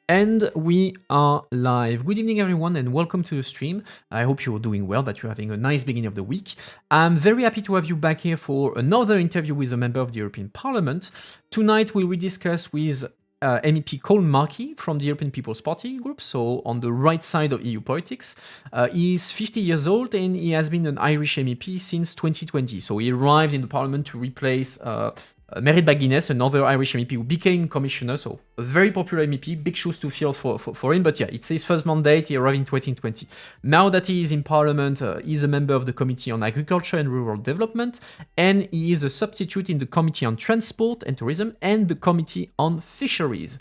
And we are live. Good evening, everyone, and welcome to the stream. I hope you're doing well, that you're having a nice beginning of the week. I'm very happy to have you back here for another interview with a member of the European Parliament. Tonight, we will discuss with MEP Colm Markey from the European People's Party group, so on the right side of EU politics. He's 50 years old and he has been an Irish MEP since 2020. So he arrived in the Parliament to replace Merit Guinness, another Irish MEP who became commissioner, so a very popular MEP, big shoes to fill for him, but yeah, it's his first mandate, he arrived in 2020. Now that he is in Parliament, he's a member of the Committee on Agriculture and Rural Development, and he is a substitute in the Committee on Transport and Tourism and the Committee on Fisheries.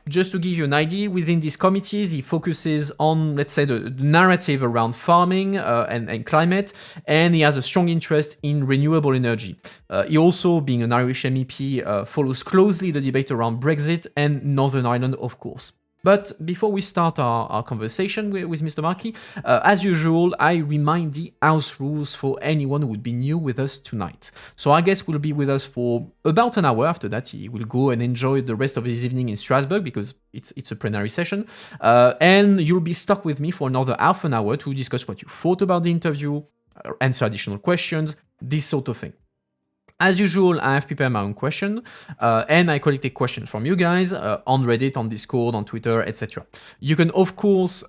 Just to give you an idea, within these committees, he focuses on, let's say, the narrative around farming and climate, and he has a strong interest in renewable energy. He also, being an Irish MEP, follows closely the debate around Brexit and Northern Ireland, of course. But before we start our conversation with Mr. Markey, as usual, I remind the house rules for anyone who would be new with us tonight. So our guest will be with us for about an hour. After that, he will go and enjoy the rest of his evening in Strasbourg because it's a plenary session. And you'll be stuck with me for another half an hour to discuss what you thought about the interview, answer additional questions, this sort of thing. As usual, I have prepared my own question, and I collected questions from you guys on Reddit, on Discord, on Twitter, etc. You can, of course,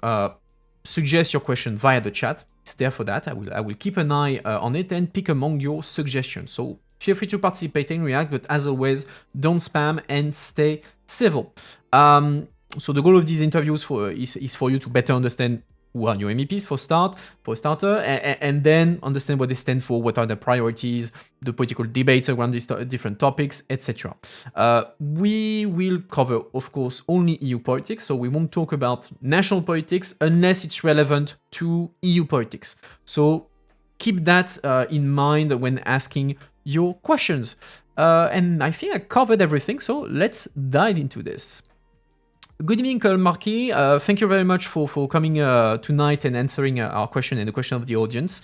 suggest your question via the chat. It's there for that. I will keep an eye on it and pick among your suggestions. So feel free to participate and react, but as always, don't spam and stay civil. So the goal of these interviews is for you to better understand who are your MEPs for a starter, and then understand what they stand for, what are the priorities, the political debates around these different topics, etc. We will cover, of course, only EU politics, so we won't talk about national politics unless it's relevant to EU politics. So keep that in mind when asking your questions. And I think I covered everything, so let's dive into this. Good evening, Colm Markey. Thank you very much for coming tonight and answering our question and the question of the audience.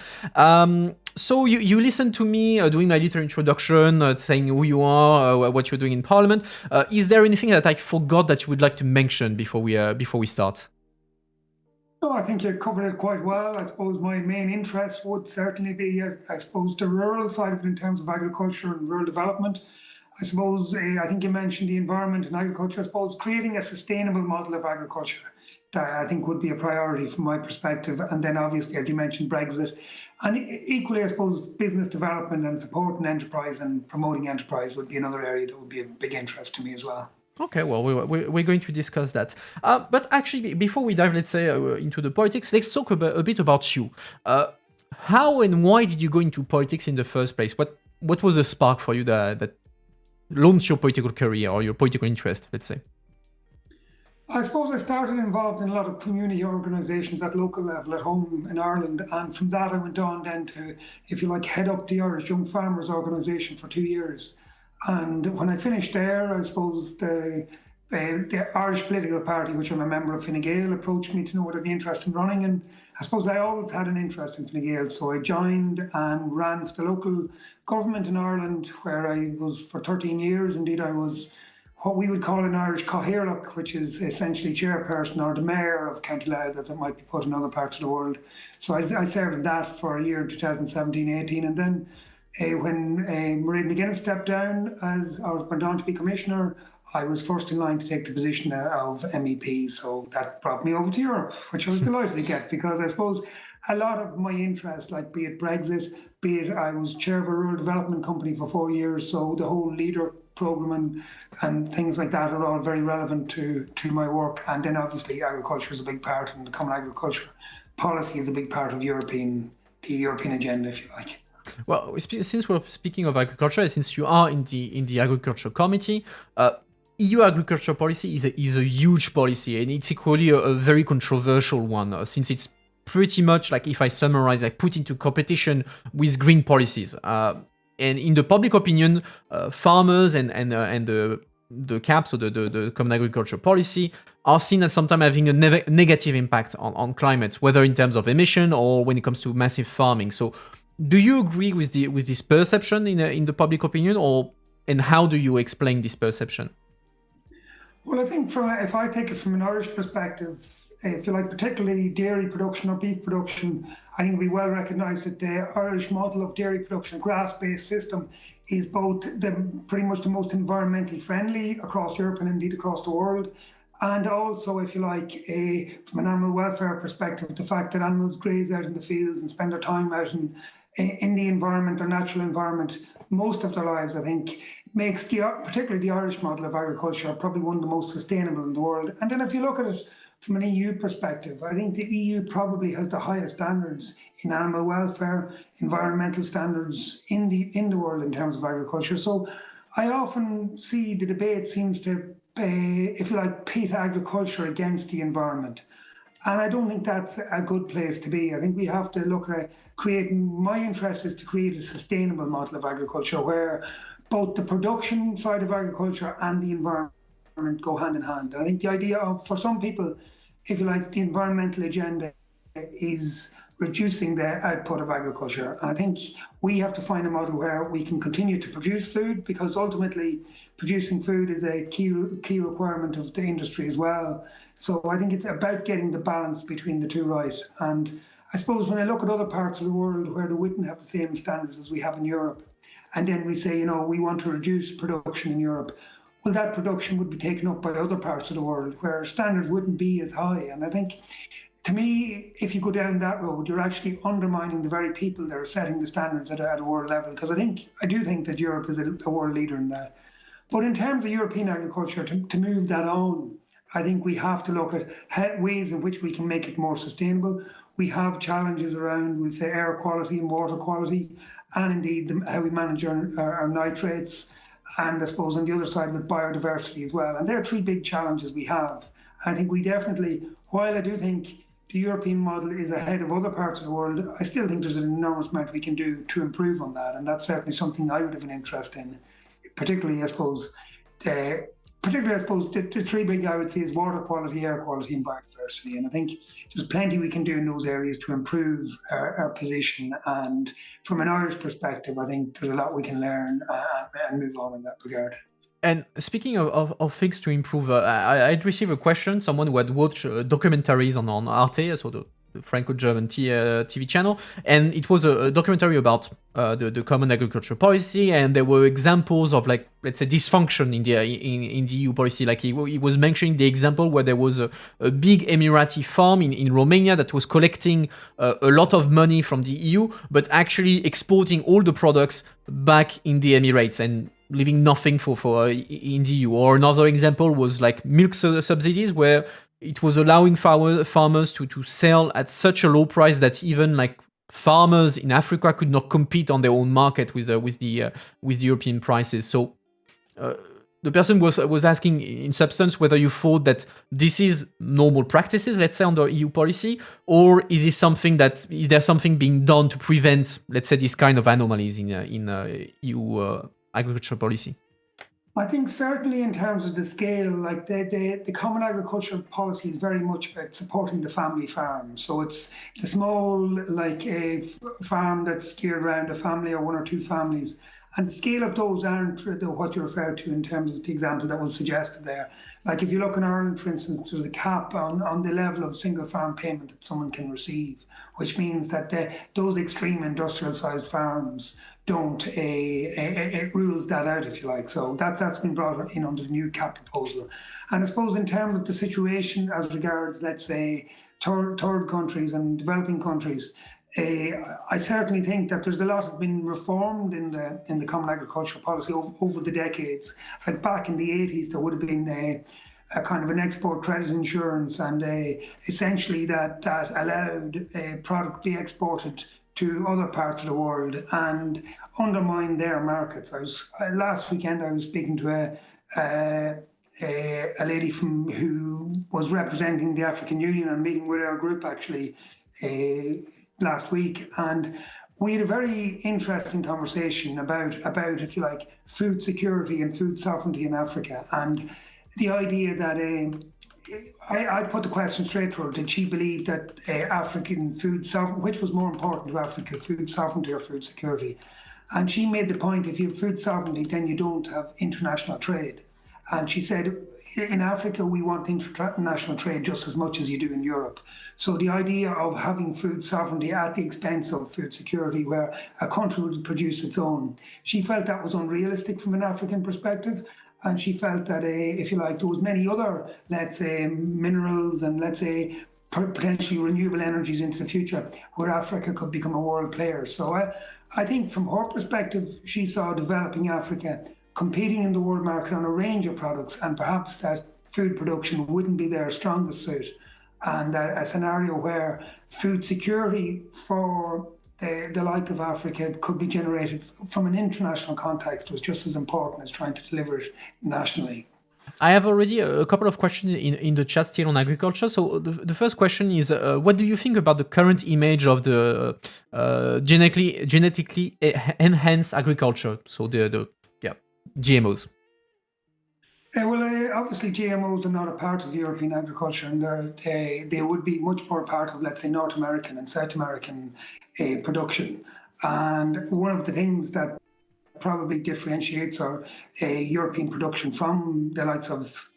So you listened to me doing my little introduction, saying who you are, what you're doing in Parliament. Is there anything that I forgot that you would like to mention before we start? No, I think you covered it quite well. I suppose my main interest would certainly be, I suppose, the rural side of it in terms of agriculture and rural development. I suppose, I think you mentioned the environment and agriculture. I suppose creating a sustainable model of agriculture, that I think would be a priority from my perspective. And then obviously, as you mentioned, Brexit. And equally, I suppose, business development and supporting enterprise and promoting enterprise would be another area that would be a big interest to me as well. Okay, well, we're going to discuss that. But actually, before we dive, let's say, into the politics, let's talk a bit about you. How and why did you go into politics in the first place? What was the spark for you that launched your political career or your political interest, let's say? I suppose I started involved in a lot of community organisations at local level at home in Ireland, and from that I went on then to, if you like, head up the Irish Young Farmers Organisation for 2 years. And when I finished there, I suppose the Irish political party, which I'm a member of, Fine Gael, approached me to know whether I'd be interested in running, and I suppose I always had an interest in Fine Gael, so I joined and ran for the local government in Ireland, where I was for 13 years. Indeed, I was what we would call in Irish Cathaoirleach, which is essentially chairperson or the mayor of County Louth, as it might be put in other parts of the world. So I served in that for a year, 2017-18, and then when Mairead McGuinness stepped down went on to be commissioner, I was first in line to take the position of MEP. So that brought me over to Europe, which I was delighted to get, because I suppose a lot of my interest, like be it Brexit, be it I was chair of a rural development company for 4 years, so the whole leader programme and things like that are all very relevant to my work. And then obviously agriculture is a big part, and the common agriculture policy is a big part of the European agenda, if you like. Well, since we're speaking of agriculture, since you are in the agriculture committee, EU agriculture policy is a huge policy, and it's equally a very controversial one, since it's pretty much like, if I summarize, like put into competition with green policies. And in the public opinion, farmers and the CAP, so the Common Agriculture Policy, are seen as sometimes having a negative impact on climate, whether in terms of emission or when it comes to massive farming. So, do you agree with this perception in the public opinion, and how do you explain this perception? Well, I think if I take it from an Irish perspective, if you like, particularly dairy production or beef production, I think we well recognise that the Irish model of dairy production, grass-based system, is both pretty much the most environmentally friendly across Europe and indeed across the world. And also, if you like, from an animal welfare perspective, the fact that animals graze out in the fields and spend their time out in the environment, their natural environment, most of their lives, I think, makes particularly the Irish model of agriculture probably one of the most sustainable in the world. And then if you look at it from an EU perspective, I think the EU probably has the highest standards in animal welfare, environmental standards in the world in terms of agriculture. So I often see the debate seems to, if you like, pit agriculture against the environment. And I don't think that's a good place to be. I think we have to look at creating, my interest is to create a sustainable model of agriculture where both the production side of agriculture and the environment go hand in hand. I think the idea of, for some people, if you like, the environmental agenda is reducing the output of agriculture. And I think we have to find a model where we can continue to produce food, because ultimately producing food is a key requirement of the industry as well. So I think it's about getting the balance between the two right. And I suppose when I look at other parts of the world where they wouldn't have the same standards as we have in Europe, and then we say, we want to reduce production in Europe, well, that production would be taken up by other parts of the world where standards wouldn't be as high. And I think, to me, if you go down that road, you're actually undermining the very people that are setting the standards at a world level. Because I do think that Europe is a world leader in that. But in terms of European agriculture, to move that on, I think we have to look at ways in which we can make it more sustainable. We have challenges around, we'll say, air quality and water quality, and indeed how we manage our nitrates, and I suppose on the other side with biodiversity as well. And there are three big challenges we have. I think we definitely, while I do think the European model is ahead of other parts of the world, I still think there's an enormous amount we can do to improve on that. And that's certainly something I would have an interest in, particularly, I suppose, the three big I would say is water quality, air quality, and biodiversity. And I think there's plenty we can do in those areas to improve our position. And from an Irish perspective, I think there's a lot we can learn and move on in that regard. And speaking of things to improve, I'd received a question, someone who had watched documentaries on Arte, so the Franco-German TV channel, and it was a documentary about the common agriculture policy, and there were examples of, like, let's say, dysfunction in the EU policy. Like he was mentioning the example where there was a big Emirati farm in Romania that was collecting a lot of money from the EU, but actually exporting all the products back in the Emirates and leaving nothing for in the EU. Or another example was like milk subsidies, where it was allowing farmers to sell at such a low price that even like farmers in Africa could not compete on their own market with the European prices. So the person was asking in substance whether you thought that this is normal practices, let's say, under EU policy, or is there something being done to prevent, let's say, this kind of anomalies in EU agriculture policy? I think certainly in terms of the scale, like the common agricultural policy is very much about supporting the family farm. So it's the small, like a farm that's geared around a family or one or two families. And the scale of those aren't what you referred to in terms of the example that was suggested there. Like if you look in Ireland, for instance, there's a cap on the level of single farm payment that someone can receive, which means that those extreme industrial sized farms don't, it rules that out, if you like. So that's been brought in under the new cap proposal. And I suppose in terms of the situation as regards, let's say, third countries and developing countries, I certainly think that there's a lot has been reformed in the common agricultural policy over the decades. Like back in the 80s, there would have been a kind of an export credit insurance, and essentially that allowed a product be exported to other parts of the world and undermine their markets. Last weekend I was speaking to a lady who was representing the African Union and meeting with our group actually last week, and we had a very interesting conversation about, if you like, food security and food sovereignty in Africa, and the idea that I put the question straight to her: did she believe that African food sovereignty, which was more important to Africa, food sovereignty or food security? And she made the point: if you have food sovereignty, then you don't have international trade. And she said, in Africa, we want international trade just as much as you do in Europe. So the idea of having food sovereignty at the expense of food security, where a country would produce its own, she felt that was unrealistic from an African perspective. And she felt that, if you like, there was many other, let's say, minerals and, let's say, potentially renewable energies into the future where Africa could become a world player. So I think from her perspective, she saw developing Africa competing in the world market on a range of products, and perhaps that food production wouldn't be their strongest suit. And a scenario where food security for the like of Africa could be generated from an international context was just as important as trying to deliver it nationally. I have already a couple of questions in the chat still on agriculture. So the first question is, what do you think about the current image of the genetically enhanced agriculture? So the GMOs. Well, obviously GMOs are not a part of European agriculture, and they would be much more part of, let's say, North American and South American production. And one of the things that probably differentiates our European production from the likes of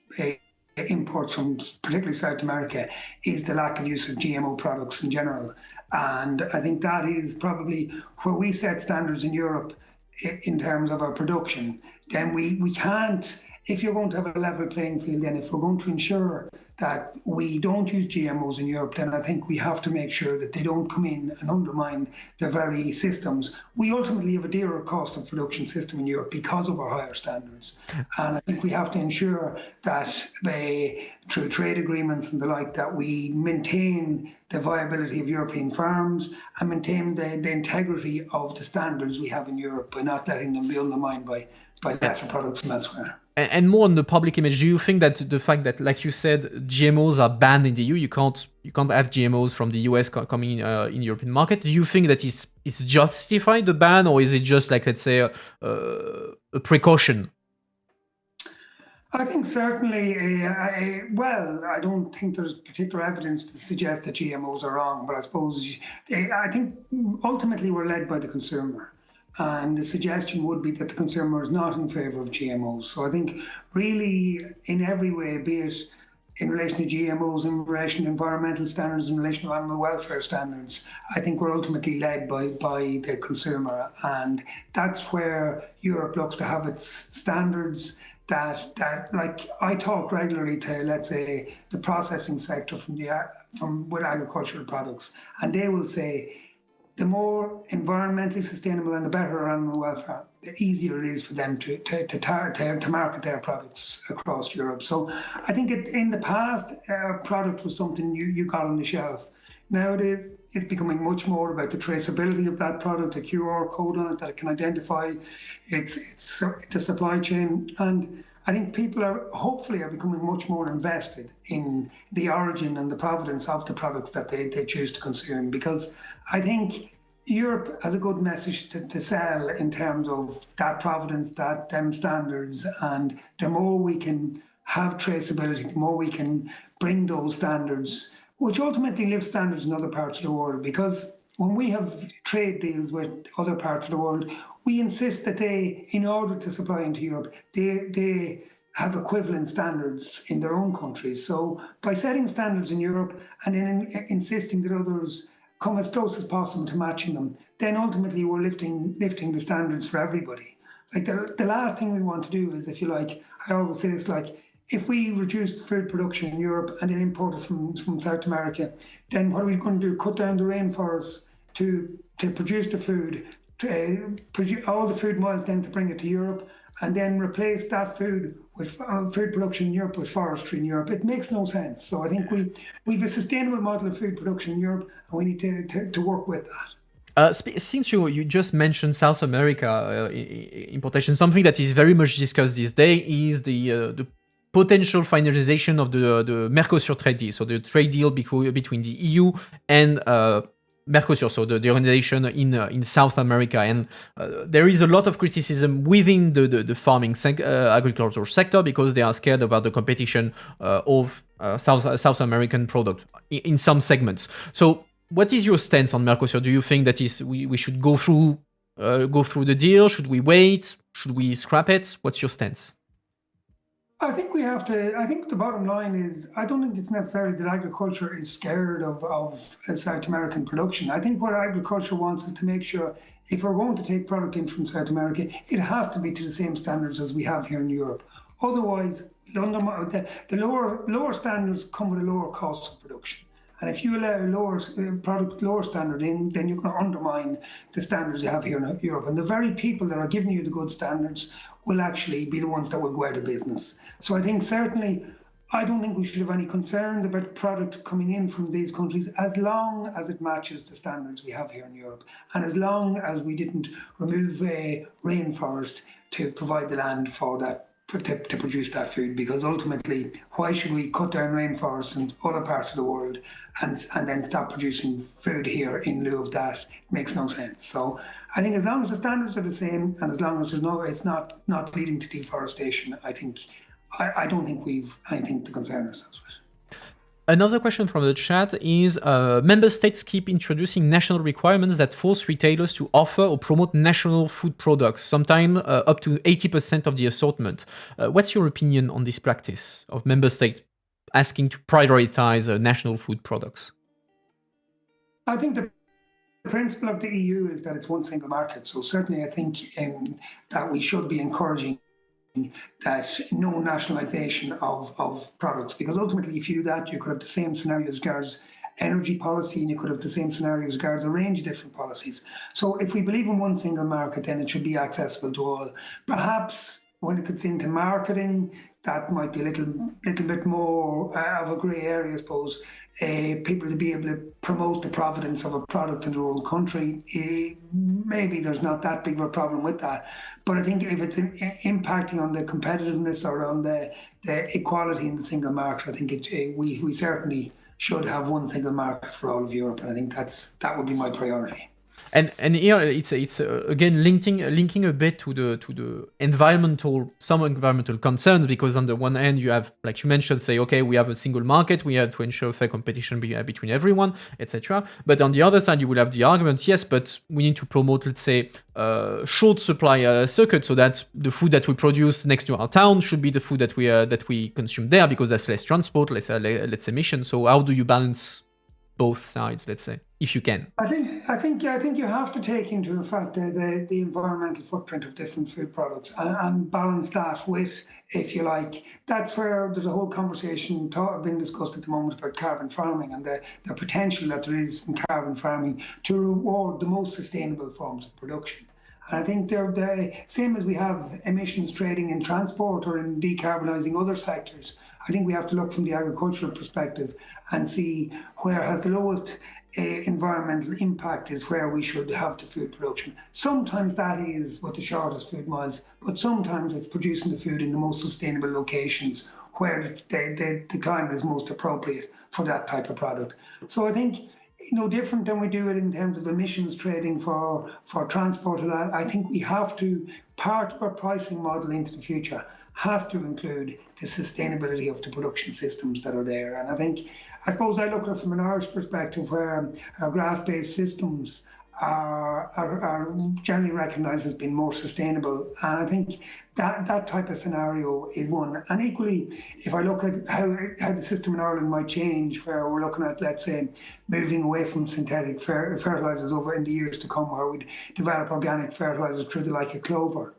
imports from particularly South America is the lack of use of GMO products in general. And I think that is probably where we set standards in Europe in terms of our production. Then we can't, if you're going to have a level playing field, then if we're going to ensure that we don't use GMOs in Europe, then I think we have to make sure that they don't come in and undermine the very systems. We ultimately have a dearer cost of production system in Europe because of our higher standards. And I think we have to ensure that through trade agreements and the like, that we maintain the viability of European farms and maintain the integrity of the standards we have in Europe by not letting them be undermined by lesser products from elsewhere. And more on the public image, do you think that the fact that, like you said, GMOs are banned in the EU, you can't have GMOs from the US coming in European market? Do you think that it's justified, the ban, or is it just like, let's say, a precaution? I think certainly, I don't think there's particular evidence to suggest that GMOs are wrong, but I suppose, I think ultimately we're led by the consumer. And the suggestion would be that the consumer is not in favour of GMOs. So I think really in every way, be it in relation to GMOs, in relation to environmental standards, in relation to animal welfare standards, I think we're ultimately led by the consumer. And that's where Europe looks to have its standards that like I talk regularly to, let's say, the processing sector from with agricultural products, and they will say, the more environmentally sustainable and the better animal welfare, the easier it is for them to market their products across Europe. So I think in the past, a product was something you got on the shelf. Nowadays, it's becoming much more about the traceability of that product, a QR code on it that can identify it's the supply chain. And I think people are becoming much more invested in the origin and the provenance of the products that they choose to consume, because I think Europe has a good message to sell in terms of that provenance, them standards, and the more we can have traceability, the more we can bring those standards, which ultimately lift standards in other parts of the world. Because when we have trade deals with other parts of the world, we insist that they, in order to supply into Europe, they have equivalent standards in their own countries. So by setting standards in Europe and then insisting that others come as close as possible to matching them, then ultimately we're lifting the standards for everybody. Like the last thing we want to do is, if you like, I always say it's like, if we reduce food production in Europe and then import it from South America, then what are we going to do? Cut down the rainforests to produce the food, to produce all the food miles then to bring it to Europe, and then replace that food with food production in Europe with forestry in Europe. It makes no sense. So I think we've a sustainable model of food production in Europe, and we need to work with that. Since you just mentioned South America importation, something that is very much discussed these days is the potential finalization of the Mercosur trade deal, so the trade deal between the EU and Mercosur, so the organization in South America. And there is a lot of criticism within the farming agricultural sector, because they are scared about the competition of South American product in some segments. So what is your stance on Mercosur? Do you think that we should go through the deal? Should we wait? Should we scrap it? What's your stance? I think we have to. I think the bottom line is, I don't think it's necessarily that agriculture is scared of South American production. I think what agriculture wants is to make sure if we're going to take product in from South America, it has to be to the same standards as we have here in Europe. Otherwise, the lower standards come with a lower cost of production. And if you allow lower standard in, then you're going to undermine the standards you have here in Europe. And the very people that are giving you the good standards will actually be the ones that will go out of business. So I think certainly, I don't think we should have any concerns about product coming in from these countries as long as it matches the standards we have here in Europe. And as long as we didn't remove a rainforest to provide the land for that to produce that food, because ultimately, why should we cut down rainforests in other parts of the world and then stop producing food here in lieu of that? It makes no sense. So I think as long as the standards are the same and as long as it's not leading to deforestation, I don't think we've anything to concern ourselves with. Another question from the chat is, member states keep introducing national requirements that force retailers to offer or promote national food products, sometimes up to 80% of the assortment. What's your opinion on this practice of member states asking to prioritize national food products? I think the principle of the EU is that it's one single market. So certainly I think that we should be encouraging that no nationalisation of products, because ultimately if you do that, you could have the same scenario as regards energy policy, and you could have the same scenario as regards a range of different policies. So if we believe in one single market, then it should be accessible to all. Perhaps when it gets into marketing, that might be a little bit more of a grey area, I suppose. People to be able to promote the provenance of a product in their own country, maybe there's not that big of a problem with that. But I think if it's impacting on the competitiveness or on the equality in the single market, I think we certainly should have one single market for all of Europe, and I think that would be my priority. And here it's again linking a bit to the some environmental concerns, because on the one hand you have, like you mentioned, say, okay, we have a single market, we have to ensure fair competition between everyone, etc. But on the other side you will have the argument, yes, but we need to promote, let's say, short supply circuit, so that the food that we produce next to our town should be the food that we consume there, because that's less transport, less emissions. So how do you balance both sides, let's say, if you can? I think you have to take into effect the environmental footprint of different food products and balance that with, if you like, that's where there's a whole conversation being discussed at the moment about carbon farming and the potential that there is in carbon farming to reward the most sustainable forms of production. And I think they're the same as we have emissions trading in transport or in decarbonising other sectors. I think we have to look from the agricultural perspective and see where has the lowest environmental impact is where we should have the food production. Sometimes that is with the shortest food miles, but sometimes it's producing the food in the most sustainable locations where the climate is most appropriate for that type of product. So I think no different than we do it in terms of emissions trading for transport and that. I think we have to, part of our pricing model into the future has to include the sustainability of the production systems that are there. And I suppose I look at it from an Irish perspective, where our grass-based systems are generally recognised as being more sustainable. And I think that type of scenario is one. And equally, if I look at how the system in Ireland might change, where we're looking at, let's say, moving away from synthetic fertilisers over in the years to come, where we'd develop organic fertilisers through the like of clover.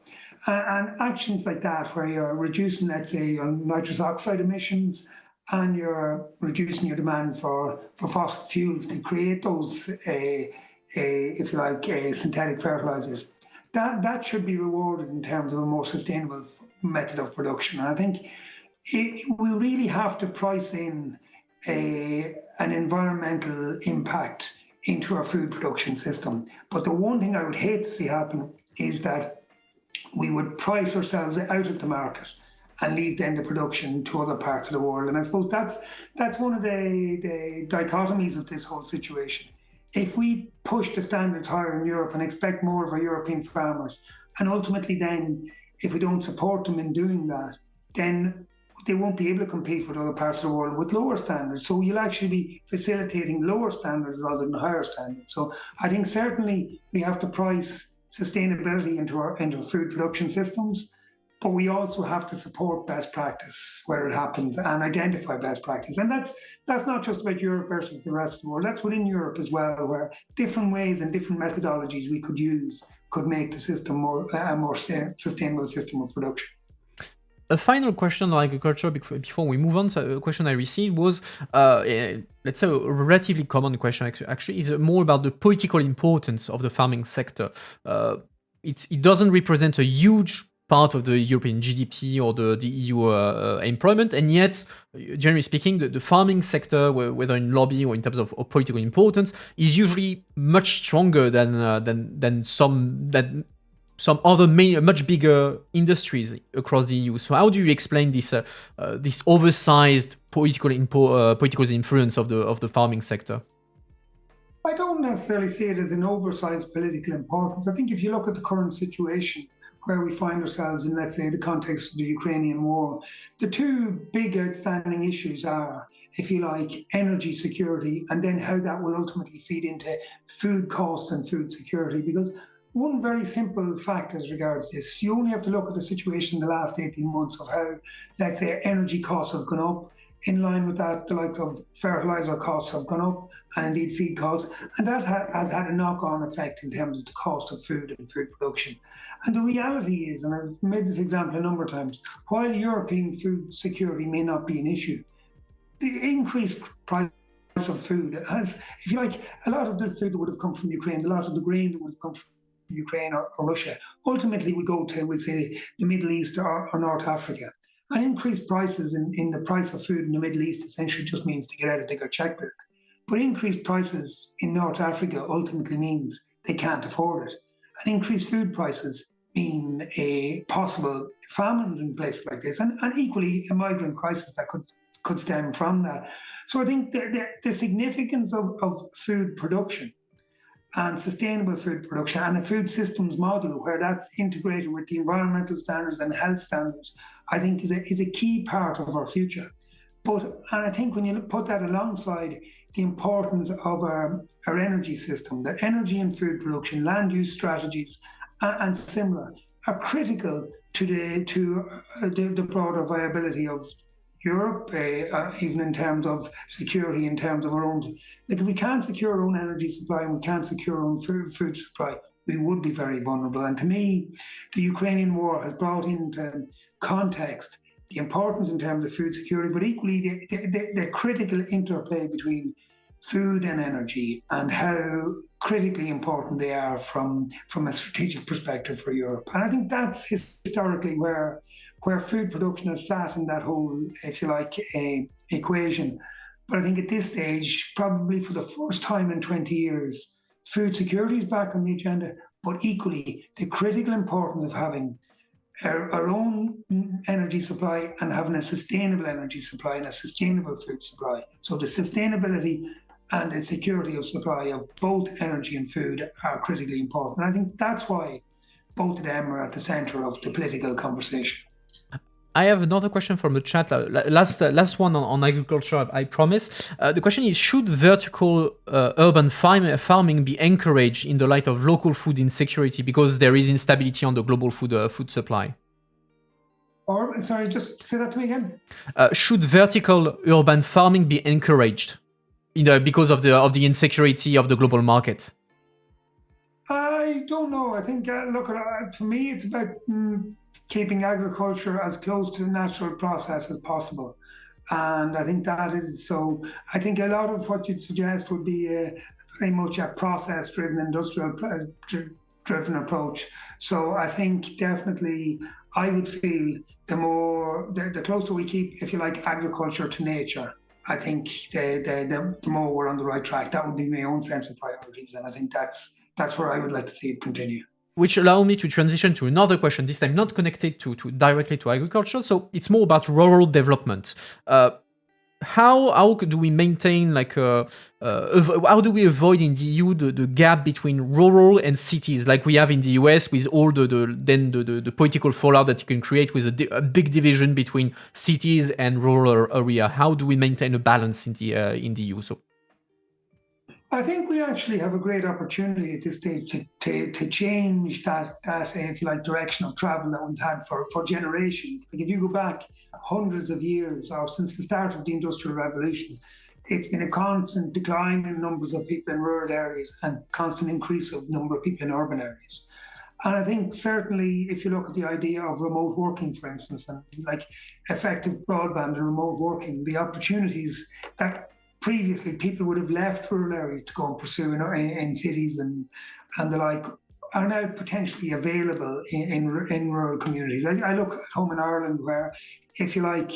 And actions like that, where you're reducing, let's say, your nitrous oxide emissions, and you're reducing your demand for fossil fuels to create those, if you like, synthetic fertilizers, that should be rewarded in terms of a more sustainable method of production. And I think we really have to price in an environmental impact into our food production system. But the one thing I would hate to see happen is that we would price ourselves out of the market and leave then the production to other parts of the world. And I suppose that's one of the dichotomies of this whole situation. If we push the standards higher in Europe and expect more of our European farmers, and ultimately then, if we don't support them in doing that, then they won't be able to compete with other parts of the world with lower standards. So you'll actually be facilitating lower standards rather than higher standards. So I think certainly we have to price sustainability into our food production systems. but we also have to support best practice where it happens and identify best practice. And that's not just about Europe versus the rest of the world. That's within Europe as well, where different ways and different methodologies we could use could make the system a more sustainable system of production. A final question on agriculture before we move on. So a question I received was, let's say, a relatively common question actually, is more about the political importance of the farming sector. It doesn't represent a huge part of the European GDP or the EU employment, and yet, generally speaking, the farming sector, whether in lobby or in terms of political importance, is usually much stronger than some other much bigger industries across the EU. So how do you explain this oversized political influence of the farming sector? I don't necessarily see it as an oversized political importance. I think if you look at the current situation where we find ourselves in, let's say, the context of the Ukrainian war, the two big outstanding issues are, if you like, energy security, and then how that will ultimately feed into food costs and food security. Because one very simple fact as regards this, you only have to look at the situation in the last 18 months of how, let's say, energy costs have gone up. In line with that, the like of fertilizer costs have gone up, and indeed feed costs, and that has had a knock-on effect in terms of the cost of food and food production. And the reality is, and I've made this example a number of times, while European food security may not be an issue, the increased price of food has, if you like, a lot of the food that would have come from Ukraine, a lot of the grain that would have come from Ukraine or Russia, ultimately would go to, we'll say, the Middle East or North Africa. And increased prices in the price of food in the Middle East essentially just means to get out a bigger checkbook. But increased prices in North Africa ultimately means they can't afford it. And increased food prices mean a possible famines in places like this, and equally a migrant crisis that could stem from that. So I think the significance of food production and sustainable food production and a food systems model where that's integrated with the environmental standards and health standards, I think is a key part of our future. And I think when you put that alongside the importance of our energy system, that energy and food production, land use strategies, and similar are critical to the broader viability of Europe, even in terms of security, in terms of our own. Like, if we can't secure our own energy supply and we can't secure our own food supply, we would be very vulnerable. And to me, the Ukrainian war has brought into context the importance in terms of food security, but equally the critical interplay between food and energy and how critically important they are from a strategic perspective for Europe. And I think that's historically where food production has sat in that whole, if you like, equation. But I think at this stage, probably for the first time in 20 years, food security is back on the agenda, but equally the critical importance of having our own energy supply and having a sustainable energy supply and a sustainable food supply. So the sustainability and the security of supply of both energy and food are critically important. And I think that's why both of them are at the center of the political conversation. I have another question from the chat. Last one on agriculture, I promise. The question is, should vertical urban farming be encouraged in the light of local food insecurity because there is instability on the global food supply? Or, sorry, just say that to me again. Should vertical urban farming be encouraged because of the insecurity of the global market? I don't know. I think, look, for me, it's about keeping agriculture as close to the natural process as possible. And I think that is so. I think a lot of what you'd suggest would be very much a process-driven, industrial-driven approach. So I think definitely I would feel the closer we keep, if you like, agriculture to nature, I think the more we're on the right track. That would be my own sense of priorities. And I think that's where I would like to see it continue. Which allow me to transition to another question, this time not connected to directly to agriculture. So it's more about rural development. How do we maintain how do we avoid in the EU the gap between rural and cities like we have in the US with all the political fallout that you can create with a big division between cities and rural area? How do we maintain a balance in the EU? So I think we actually have a great opportunity at this stage to change that if you like direction of travel that we've had for generations. Like if you go back hundreds of years or since the start of the Industrial Revolution, it's been a constant decline in numbers of people in rural areas and constant increase of number of people in urban areas. And I think certainly if you look at the idea of remote working, for instance, and like effective broadband and remote working, the opportunities that previously people would have left rural areas to go and pursue in cities and the like are now potentially available in rural communities. I look at home in Ireland where, if you like,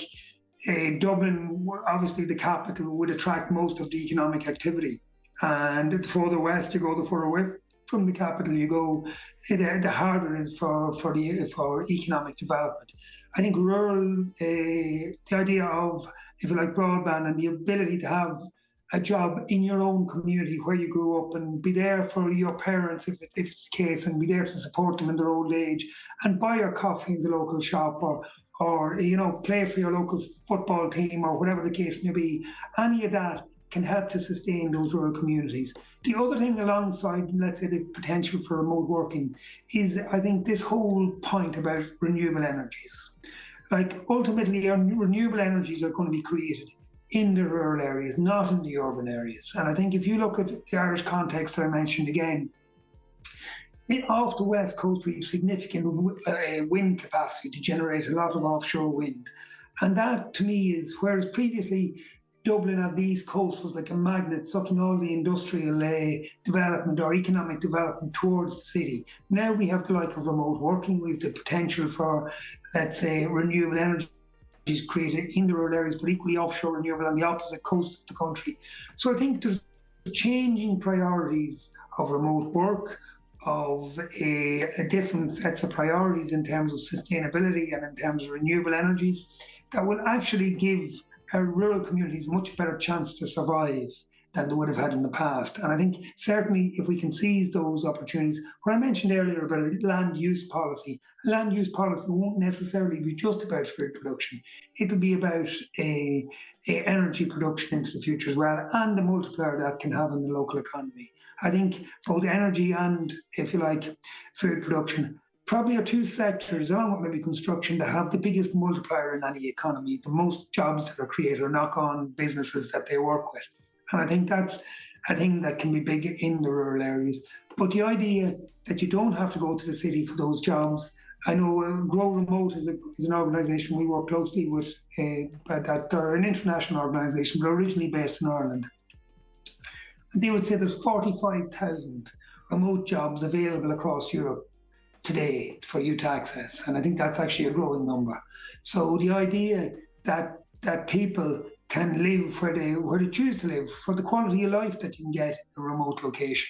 Dublin, obviously the capital, would attract most of the economic activity. And the further west you go, the further away from the capital you go, the harder it is for economic development. I think rural, the idea of, if you like, broadband and the ability to have a job in your own community where you grew up and be there for your parents if it's the case, and be there to support them in their old age, and buy your coffee in the local shop, or play for your local football team, or whatever the case may be. Any of that can help to sustain those rural communities. The other thing alongside, let's say, the potential for remote working is, I think, this whole point about renewable energies. Like ultimately, our renewable energies are going to be created in the rural areas, not in the urban areas. And I think if you look at the Irish context that I mentioned again, off the west coast, we have significant wind capacity to generate a lot of offshore wind. And that, to me, is, whereas previously Dublin at the east coast was like a magnet sucking all the industrial development or economic development towards the city. Now we have the like of remote working, we have the potential for, let's say, renewable energy created in the rural areas, but equally offshore renewable on the opposite coast of the country. So I think there's changing priorities of remote work, of a different sets of priorities in terms of sustainability and in terms of renewable energies that will actually give our rural communities a much better chance to survive than they would have had in the past. And I think certainly if we can seize those opportunities, what I mentioned earlier about land use policy won't necessarily be just about food production. It'll be about a energy production into the future as well, and the multiplier that can have in the local economy. I think both energy and, if you like, food production probably are two sectors, along with maybe construction, that have the biggest multiplier in any economy. The most jobs that are created are knock-on businesses that they work with. And I think that's a thing that can be big in the rural areas. But the idea that you don't have to go to the city for those jobs, I know Grow Remote is an organisation we work closely with, that they're an international organisation, but originally based in Ireland. They would say there's 45,000 remote jobs available across Europe today for you to access. And I think that's actually a growing number. So the idea that people can live where they choose to live, for the quality of life that you can get in a remote location,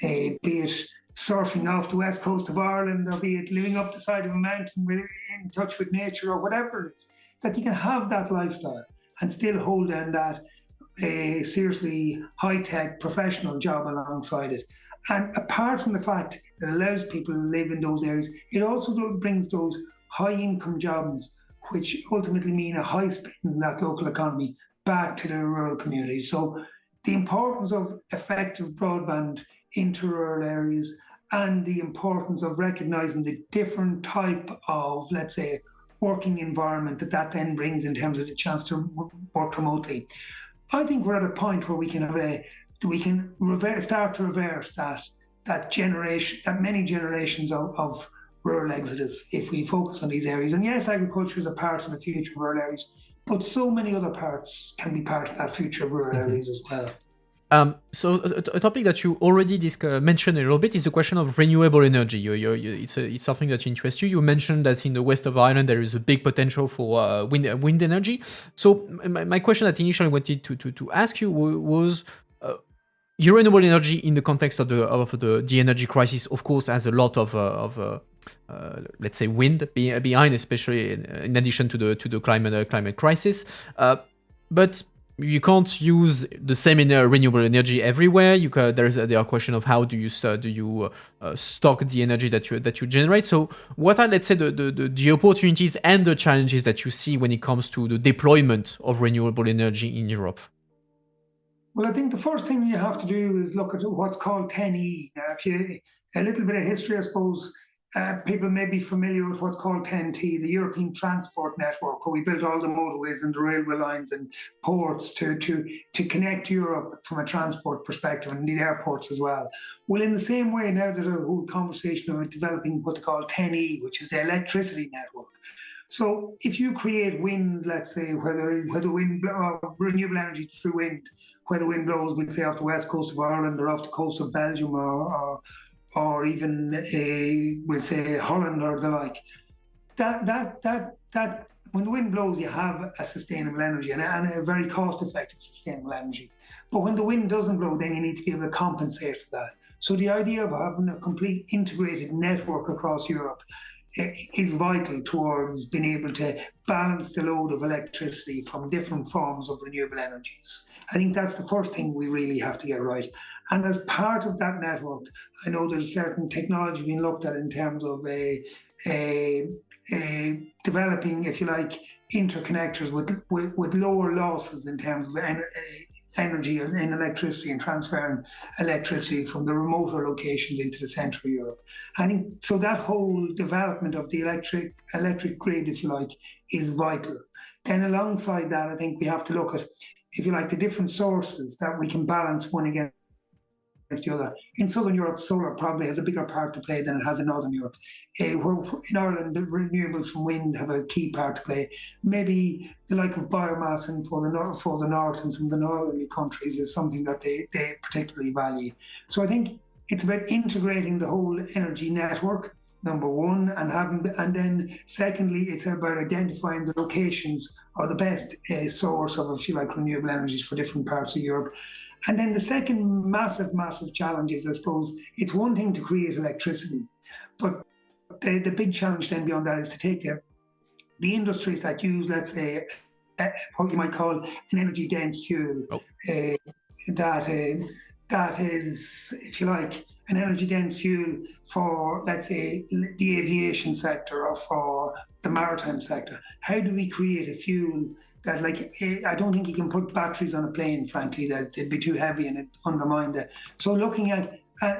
be it surfing off the west coast of Ireland, or be it living up the side of a mountain in touch with nature, or whatever it is, that you can have that lifestyle and still hold down that seriously high-tech professional job alongside it. And apart from the fact that it allows people to live in those areas, it also brings those high-income jobs, which ultimately mean a high spend in that local economy, back to the rural communities. So the importance of effective broadband into rural areas, and the importance of recognising the different type of, let's say, working environment that then brings in terms of the chance to work remotely. I think we're at a point where we can start to reverse that many generations of rural exodus if we focus on these areas. And yes, agriculture is a part of the future of rural areas, but so many other parts can be part of that future of rural areas as well. So a topic that you already mentioned a little bit is the question of renewable energy. It's something that interests you. You mentioned that in the west of Ireland there is a big potential for wind energy. So my question that initially I wanted to ask you was, your renewable energy in the context of the energy crisis, of course, has a lot of let's say wind behind, especially in addition to the climate crisis, but you can't use the same renewable energy everywhere. There are questions of how do you stock the energy that you generate. So what are, let's say, the opportunities and the challenges that you see when it comes to the deployment of renewable energy in Europe? Well, I think the first thing you have to do is look at what's called 10E. Now, if you a little bit of history, I suppose people may be familiar with what's called 10T, the European Transport Network, where we built all the motorways and the railway lines and ports to connect Europe from a transport perspective, and indeed airports as well. Well, in the same way, now there's a whole conversation about developing what they call 10E, which is the electricity network. So if you create wind, let's say, whether wind renewable energy through wind, where the wind blows, we'd say off the west coast of Ireland or off the coast of Belgium or even we'll say Holland or the like, that when the wind blows, you have a sustainable energy and a very cost-effective sustainable energy. But when the wind doesn't blow, then you need to be able to compensate for that. So the idea of having a complete integrated network across Europe is vital towards being able to balance the load of electricity from different forms of renewable energies. I think that's the first thing we really have to get right. And as part of that network, I know there's certain technology being looked at in terms of developing, if you like, interconnectors with lower losses in terms of energy and electricity and transferring electricity from the remoter locations into the centre of Europe. I think so that whole development of the electric grid, if you like, is vital. Then alongside that, I think we have to look at, if you like, the different sources that we can balance one against the other. In Southern Europe, solar probably has a bigger part to play than it has in Northern Europe. Where in Ireland, the renewables from wind have a key part to play. Maybe the like of biomass and for the north and some of the northern countries is something that they particularly value. So I think it's about integrating the whole energy network, number one, and then secondly, it's about identifying the locations or the best source of, if you like, renewable energies for different parts of Europe. And then the second massive challenge is, I suppose, it's one thing to create electricity, but the big challenge then beyond that is to take the industries that use, let's say, what you might call an energy dense fuel, that is, if you like, an energy dense fuel for, let's say, the aviation sector or for the maritime sector. How do we create a fuel that, like, I don't think you can put batteries on a plane, frankly, that they'd be too heavy and it undermine that. So looking at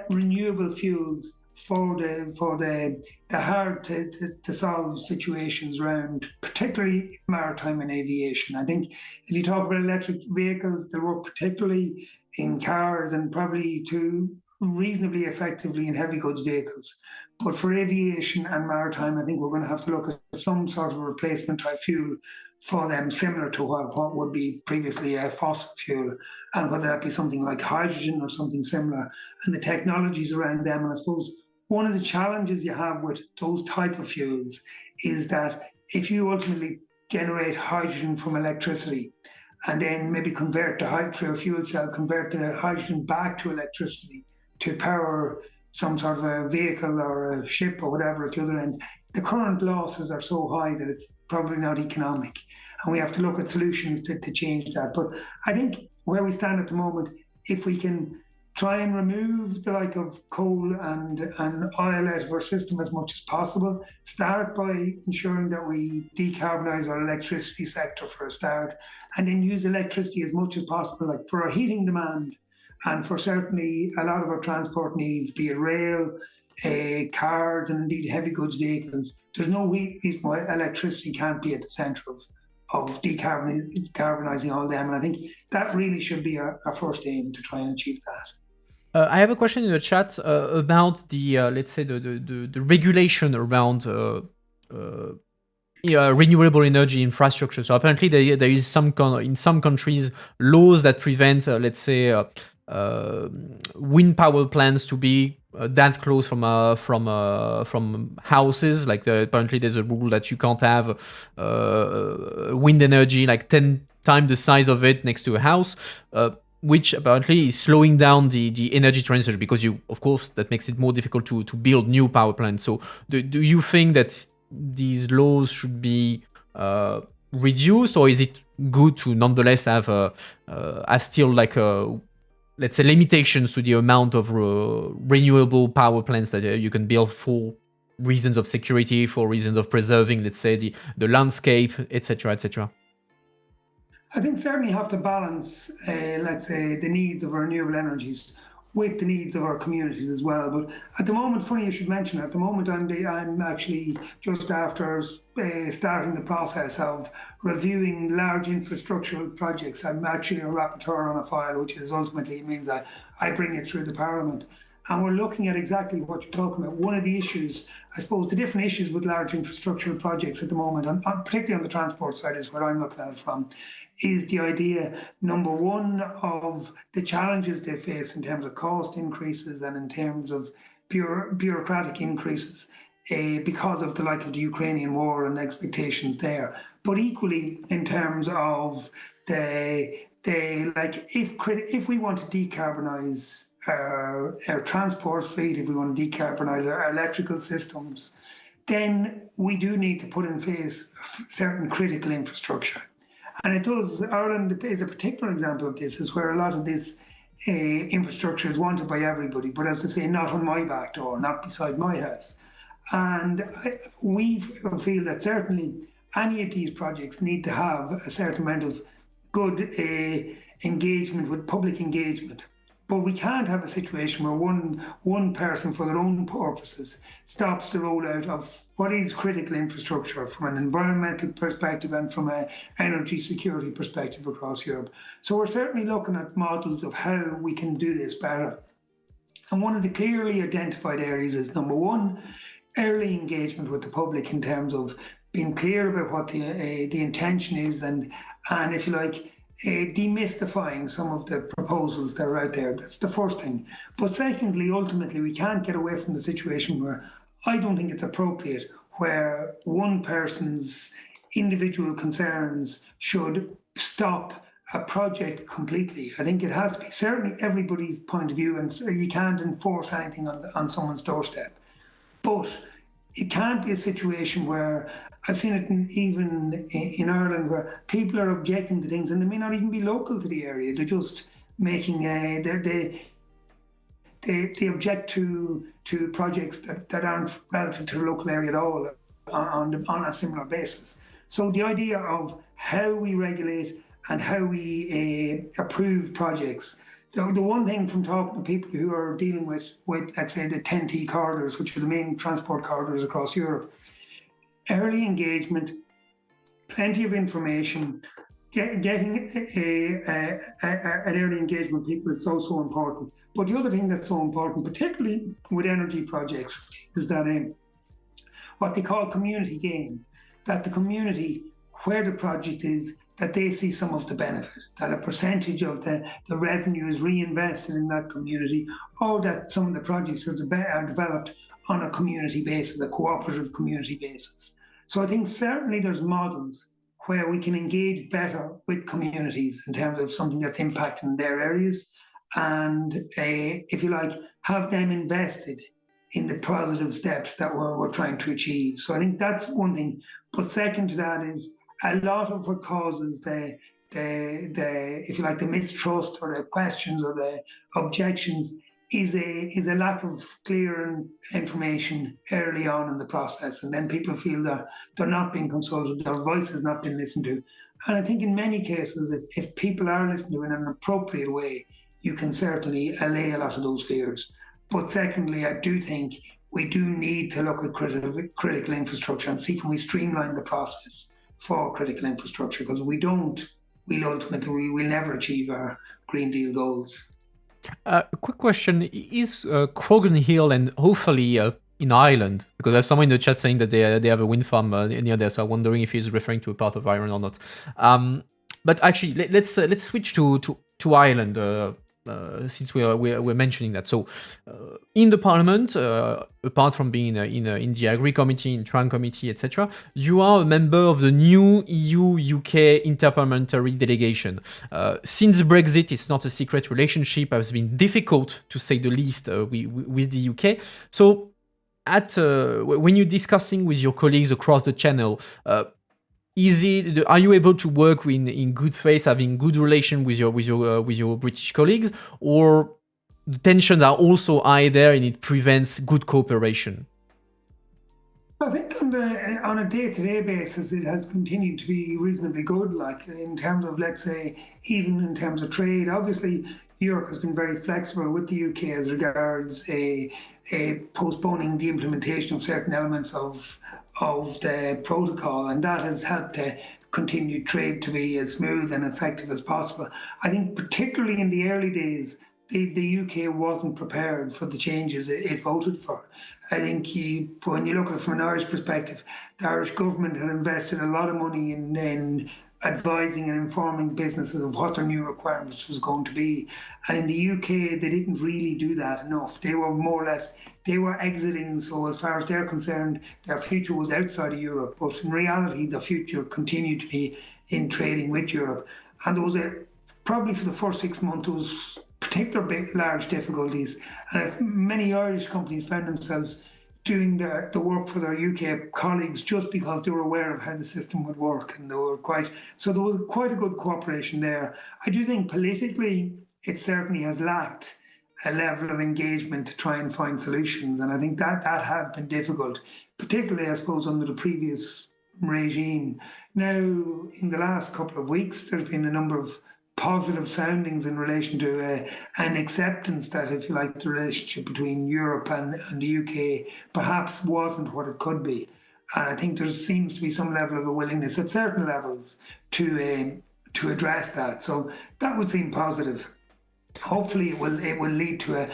renewable fuels for the hard to solve situations around, particularly maritime and aviation. I think if you talk about electric vehicles, they work particularly in cars and probably too reasonably effectively in heavy goods vehicles. But for aviation and maritime, I think we're going to have to look at some sort of replacement type fuel for them, similar to what would be previously a fossil fuel, and whether that be something like hydrogen or something similar, and the technologies around them. And I suppose one of the challenges you have with those type of fuels is that if you ultimately generate hydrogen from electricity and then maybe convert through a fuel cell, convert the hydrogen back to electricity to power some sort of a vehicle or a ship or whatever at the other end, the current losses are so high that it's probably not economic. And we have to look at solutions to change that. But I think where we stand at the moment, if we can try and remove the like of coal and oil out of our system as much as possible, start by ensuring that we decarbonise our electricity sector for a start, and then use electricity as much as possible, like for our heating demand and for certainly a lot of our transport needs, be it rail, cars, and indeed heavy goods vehicles. There's no reason why electricity can't be at the centre of decarbonising all them. And I think that really should be our first aim to try and achieve that. I have a question in the chat about the, let's say, the regulation around renewable energy infrastructure. So apparently there is in some countries laws that prevent, let's say, wind power plants to be that close from houses. Like apparently there's a rule that you can't have wind energy like 10 times the size of it next to a house. Which apparently is slowing down the energy transition, because of course, that makes it more difficult to build new power plants. So do you think that these laws should be reduced, or is it good to nonetheless have still like let's say limitations to the amount of renewable power plants that you can build for reasons of security, for reasons of preserving, let's say, the landscape, etc., etc.? I think certainly have to balance, let's say, the needs of renewable energies with the needs of our communities as well. But at the moment, funny you should mention, at the moment I'm actually just after starting the process of reviewing large infrastructural projects. I'm actually a rapporteur on a file, which is ultimately means I bring it through the Parliament. And we're looking at exactly what you're talking about. One of the issues, I suppose, the different issues with large infrastructural projects at the moment, and particularly on the transport side, is where I'm looking at it from, is the idea, number one, of the challenges they face in terms of cost increases and in terms of bureaucratic increases because of the like of the Ukrainian war and expectations there. But equally, in terms of the like, if we want to decarbonize our transport fleet, if we want to decarbonize our electrical systems, then we do need to put in place certain critical infrastructure. And it does, Ireland is a particular example of this, is where a lot of this infrastructure is wanted by everybody, but as I say, not on my back door, not beside my house. And we feel that certainly any of these projects need to have a certain amount of good engagement with public engagement. But we can't have a situation where one person, for their own purposes, stops the rollout of what is critical infrastructure from an environmental perspective and from an energy security perspective across Europe. So we're certainly looking at models of how we can do this better. And one of the clearly identified areas is, number one, early engagement with the public in terms of being clear about what the intention is and if you like, demystifying some of the proposals that are out there. That's the first thing. But secondly, ultimately, we can't get away from the situation where I don't think it's appropriate where one person's individual concerns should stop a project completely. I think it has to be certainly everybody's point of view, and so you can't enforce anything on someone's doorstep. But it can't be a situation where I've seen it even in Ireland where people are objecting to things and they may not even be local to the area. They're just making they object to projects that aren't relative to the local area at all on a similar basis. So the idea of how we regulate and how we approve projects. The one thing from talking to people who are dealing with let's say the 10T corridors, which are the main transport corridors across Europe, early engagement, plenty of information, getting an early engagement with people is so important. But the other thing that's so important, particularly with energy projects, is that what they call community gain, that the community where the project is, that they see some of the benefit, that a percentage of the revenue is reinvested in that community, or that some of the projects are developed on a community basis, a cooperative community basis. So I think certainly there's models where we can engage better with communities in terms of something that's impacting their areas and, if you like, have them invested in the positive steps that we're trying to achieve. So I think that's one thing. But second to that is a lot of what causes the if you like, the mistrust or the questions or the objections is a lack of clear information early on in the process, and then people feel that they're not being consulted, their voice has not been listened to. And I think in many cases, if people are listened to in an appropriate way, you can certainly allay a lot of those fears. But secondly, I do think we do need to look at critical infrastructure and see can we streamline the process for critical infrastructure, because we don't, we'll never achieve our Green Deal goals. Quick question, is Croghan Hill and hopefully in Ireland, because there's someone in the chat saying that they have a wind farm near there, so I'm wondering if he's referring to a part of Ireland or not. But actually, let's switch to Ireland, since we're mentioning that. So in the Parliament, apart from being in the Agri Committee, in Tran Committee, etc., you are a member of the new EU-UK Interparliamentary Delegation. Since Brexit, it's not a secret, relationship has been difficult, to say the least, with the UK. So when you're discussing with your colleagues across the channel, are you able to work in good faith, having good relation with your British colleagues, or the tensions are also high there and it prevents good cooperation? I think on a day-to-day basis, it has continued to be reasonably good. Like in terms of, let's say, even in terms of trade, obviously Europe has been very flexible with the UK as regards a postponing the implementation of certain elements of the protocol, and that has helped continue trade to be as smooth and effective as possible. I think particularly in the early days, the UK wasn't prepared for the changes it voted for. I think when you look at it from an Irish perspective, the Irish government had invested a lot of money in advising and informing businesses of what their new requirements was going to be. And in the UK, they didn't really do that enough. They were more or less, they were exiting. So as far as they're concerned, their future was outside of Europe. But in reality, the future continued to be in trading with Europe. And there was probably for the first 6 months, there was particular big, large difficulties. And if many Irish companies found themselves doing the work for their UK colleagues just because they were aware of how the system would work, and they were so there was quite a good cooperation there. I do think politically it certainly has lacked a level of engagement to try and find solutions, and I think that has been difficult, particularly I suppose under the previous regime. Now, in the last couple of weeks, there's been a number of positive soundings in relation to an acceptance that, if you like, the relationship between Europe and the UK perhaps wasn't what it could be. And I think there seems to be some level of a willingness at certain levels to address that. So that would seem positive. Hopefully it will lead to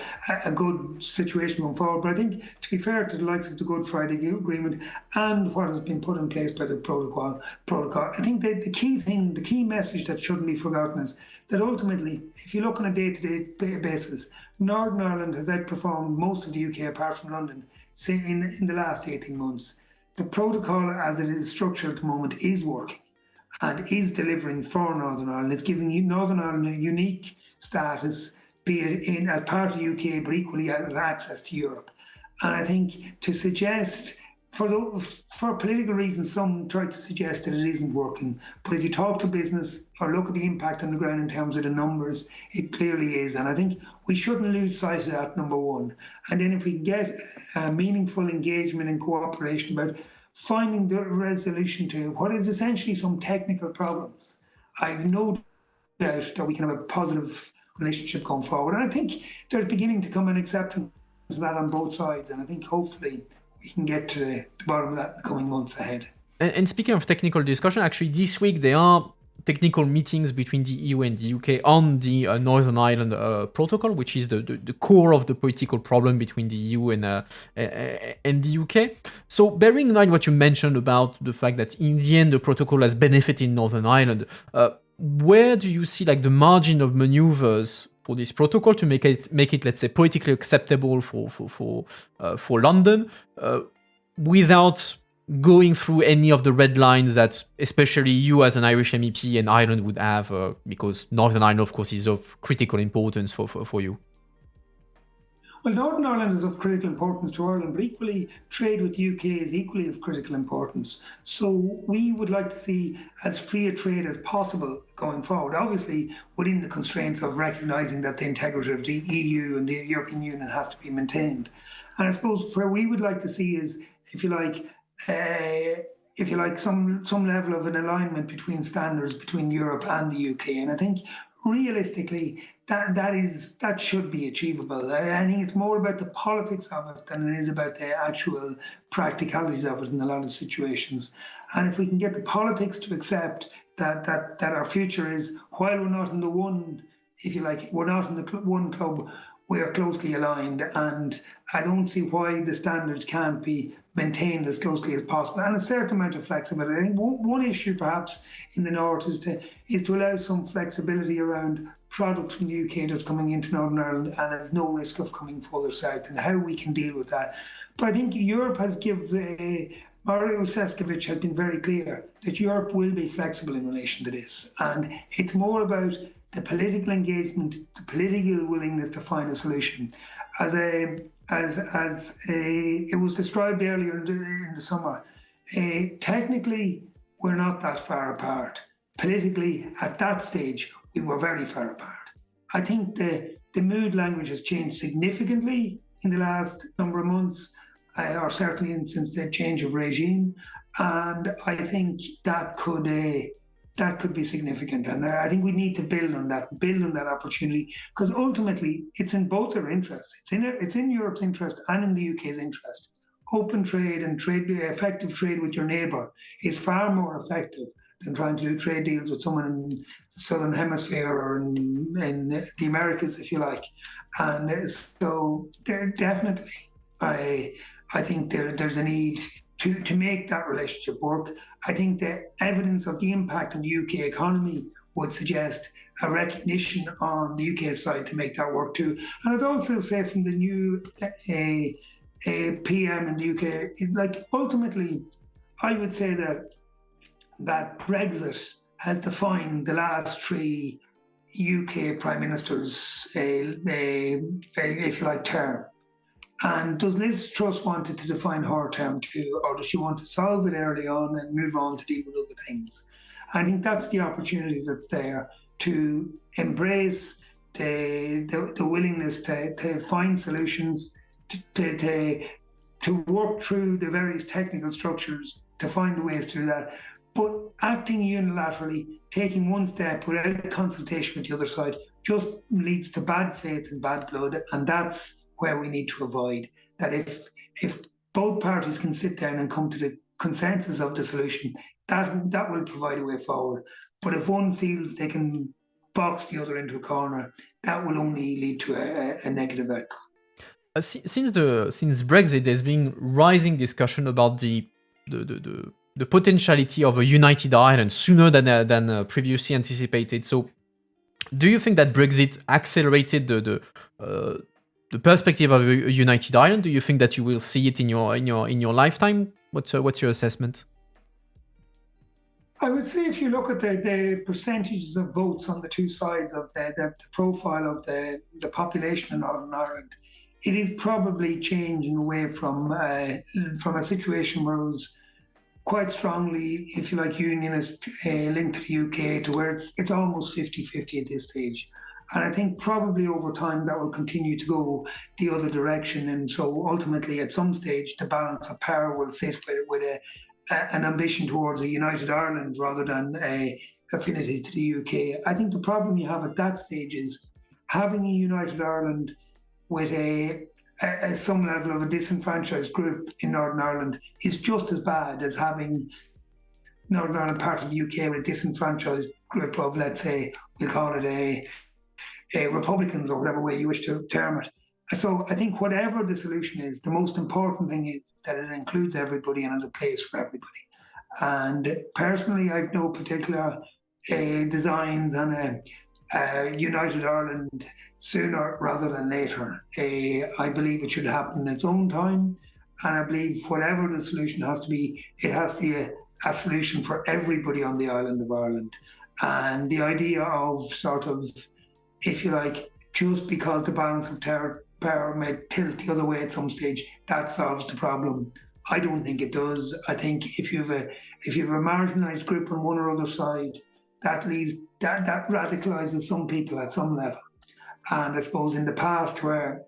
a good situation going forward. But I think, to be fair to the likes of the Good Friday Agreement and what has been put in place by the protocol, I think that the key message that shouldn't be forgotten is that ultimately, if you look on a day-to-day basis, Northern Ireland has outperformed most of the UK apart from London in the last 18 months. The protocol as it is structured at the moment is working and is delivering for Northern Ireland. It's giving Northern Ireland a unique status, be it as part of the UK, but equally as access to Europe. And I think to suggest, for political reasons, some try to suggest that it isn't working. But if you talk to business or look at the impact on the ground in terms of the numbers, it clearly is. And I think we shouldn't lose sight of that, number one. And then if we get meaningful engagement and cooperation about finding the resolution to what is essentially some technical problems, I've no doubt that we can have a positive relationship going forward. And I think there's beginning to come an acceptance of that on both sides. And I think hopefully we can get to the bottom of that in the coming months ahead. And speaking of technical discussion, actually this week there are technical meetings between the EU and the UK on the Northern Ireland Protocol, which is the core of the political problem between the EU and the UK. So bearing in mind what you mentioned about the fact that in the end the protocol has benefited Northern Ireland, where do you see like the margin of maneuvers for this protocol to make it let's say politically acceptable for London without going through any of the red lines that especially you as an Irish MEP and Ireland would have, because Northern Ireland, of course, is of critical importance for you? Well, Northern Ireland is of critical importance to Ireland, but equally trade with the UK is equally of critical importance. So we would like to see as free a trade as possible going forward, obviously within the constraints of recognising that the integrity of the EU and the European Union has to be maintained. And I suppose where we would like to see is, if you like, some level of an alignment between standards between Europe and the UK. And I think realistically, that should be achievable. I think it's more about the politics of it than it is about the actual practicalities of it in a lot of situations. And if we can get the politics to accept that our future is, while we're not in the one, if you like, we're not in the one club, we are closely aligned, and I don't see why the standards can't be maintained as closely as possible, and a certain amount of flexibility. I think one issue perhaps in the north is to allow some flexibility around products from the UK that's coming into Northern Ireland and there's no risk of coming further south, and how we can deal with that. But I think Europe has Mario Sefcovic has been very clear that Europe will be flexible in relation to this, and it's more about the political engagement, the political willingness to find a solution. As it was described earlier in the summer, technically we're not that far apart. Politically, at that stage, we were very far apart. I think the mood language has changed significantly in the last number of months, or certainly since the change of regime. And I think that could be significant. And I think we need to build on that opportunity, because ultimately it's in both their interests. It's in Europe's interest and in the UK's interest. Open trade and effective trade with your neighbour is far more effective than trying to do trade deals with someone in the Southern Hemisphere or in the Americas, if you like. And so definitely, I think there's a need to make that relationship work. I think the evidence of the impact on the UK economy would suggest a recognition on the UK side to make that work too. And I'd also say from the new PM in the UK, like ultimately, I would say that Brexit has defined the last three UK prime ministers, if you like, term. And does Liz Truss wanted to define her term too, or does she want to solve it early on and move on to deal with other things? I think that's the opportunity that's there to embrace the willingness to find solutions, to work through the various technical structures to find ways to do that. But acting unilaterally, taking one step without consultation with the other side, just leads to bad faith and bad blood, and that's where we need to avoid that. If both parties can sit down and come to the consensus of the solution, that will provide a way forward. But if one feels they can box the other into a corner, that will only lead to a negative outcome. Since Brexit, there's been rising discussion about the potentiality of a united Ireland sooner than previously anticipated. So, do you think that Brexit accelerated the perspective of a united Ireland? Do you think that you will see it in your lifetime? What's your assessment? I would say if you look at the percentages of votes on the two sides of the profile of the population in Northern Ireland, it is probably changing away from a situation where it was quite strongly, if you like, unionist linked to the UK, to where it's almost 50-50 at this stage. And I think probably over time that will continue to go the other direction. And so ultimately at some stage, the balance of power will sit with an ambition towards a united Ireland rather than a affinity to the UK. I think the problem you have at that stage is having a united Ireland with some level of a disenfranchised group in Northern Ireland is just as bad as having Northern Ireland part of the UK with a disenfranchised group of, let's say, we'll call it a Republicans or whatever way you wish to term it. So I think whatever the solution is, the most important thing is that it includes everybody and has a place for everybody. And personally, I've no particular designs on a united Ireland sooner rather than later. I believe it should happen in its own time. And I believe whatever the solution has to be, it has to be a solution for everybody on the island of Ireland. And the idea of sort of, if you like, just because the balance of power may tilt the other way at some stage, that solves the problem. I don't think it does. I think if you have a marginalised group on one or other side, that radicalises some people at some level. And I suppose in the past, where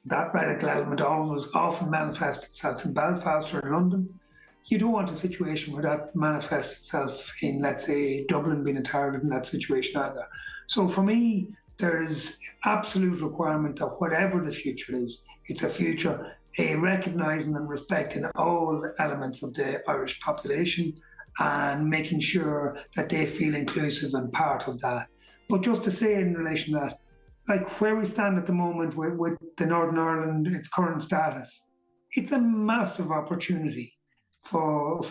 that radical element often manifests itself in Belfast or in London, you don't want a situation where that manifests itself in, let's say, Dublin being a target in that situation either. So for me, there is absolute requirement that whatever the future is, it's a future recognising and respecting all elements of the Irish population and making sure that they feel inclusive and part of that. But just to say in relation to that, like where we stand at the moment with the Northern Ireland, its current status, it's a massive opportunity for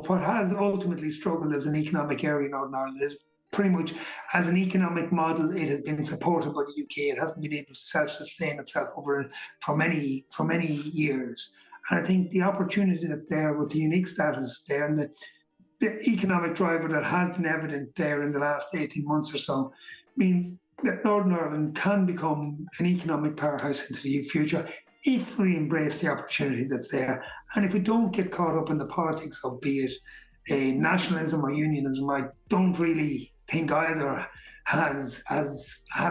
what has ultimately struggled as an economic area in Northern Ireland. Is pretty much as an economic model, it has been supported by the UK. It hasn't been able to self-sustain itself for many years. And I think the opportunity that's there with the unique status there and the economic driver that has been evident there in the last 18 months or so means that Northern Ireland can become an economic powerhouse into the future if we embrace the opportunity that's there. And if we don't get caught up in the politics of, be it a nationalism or unionism, I don't really think either has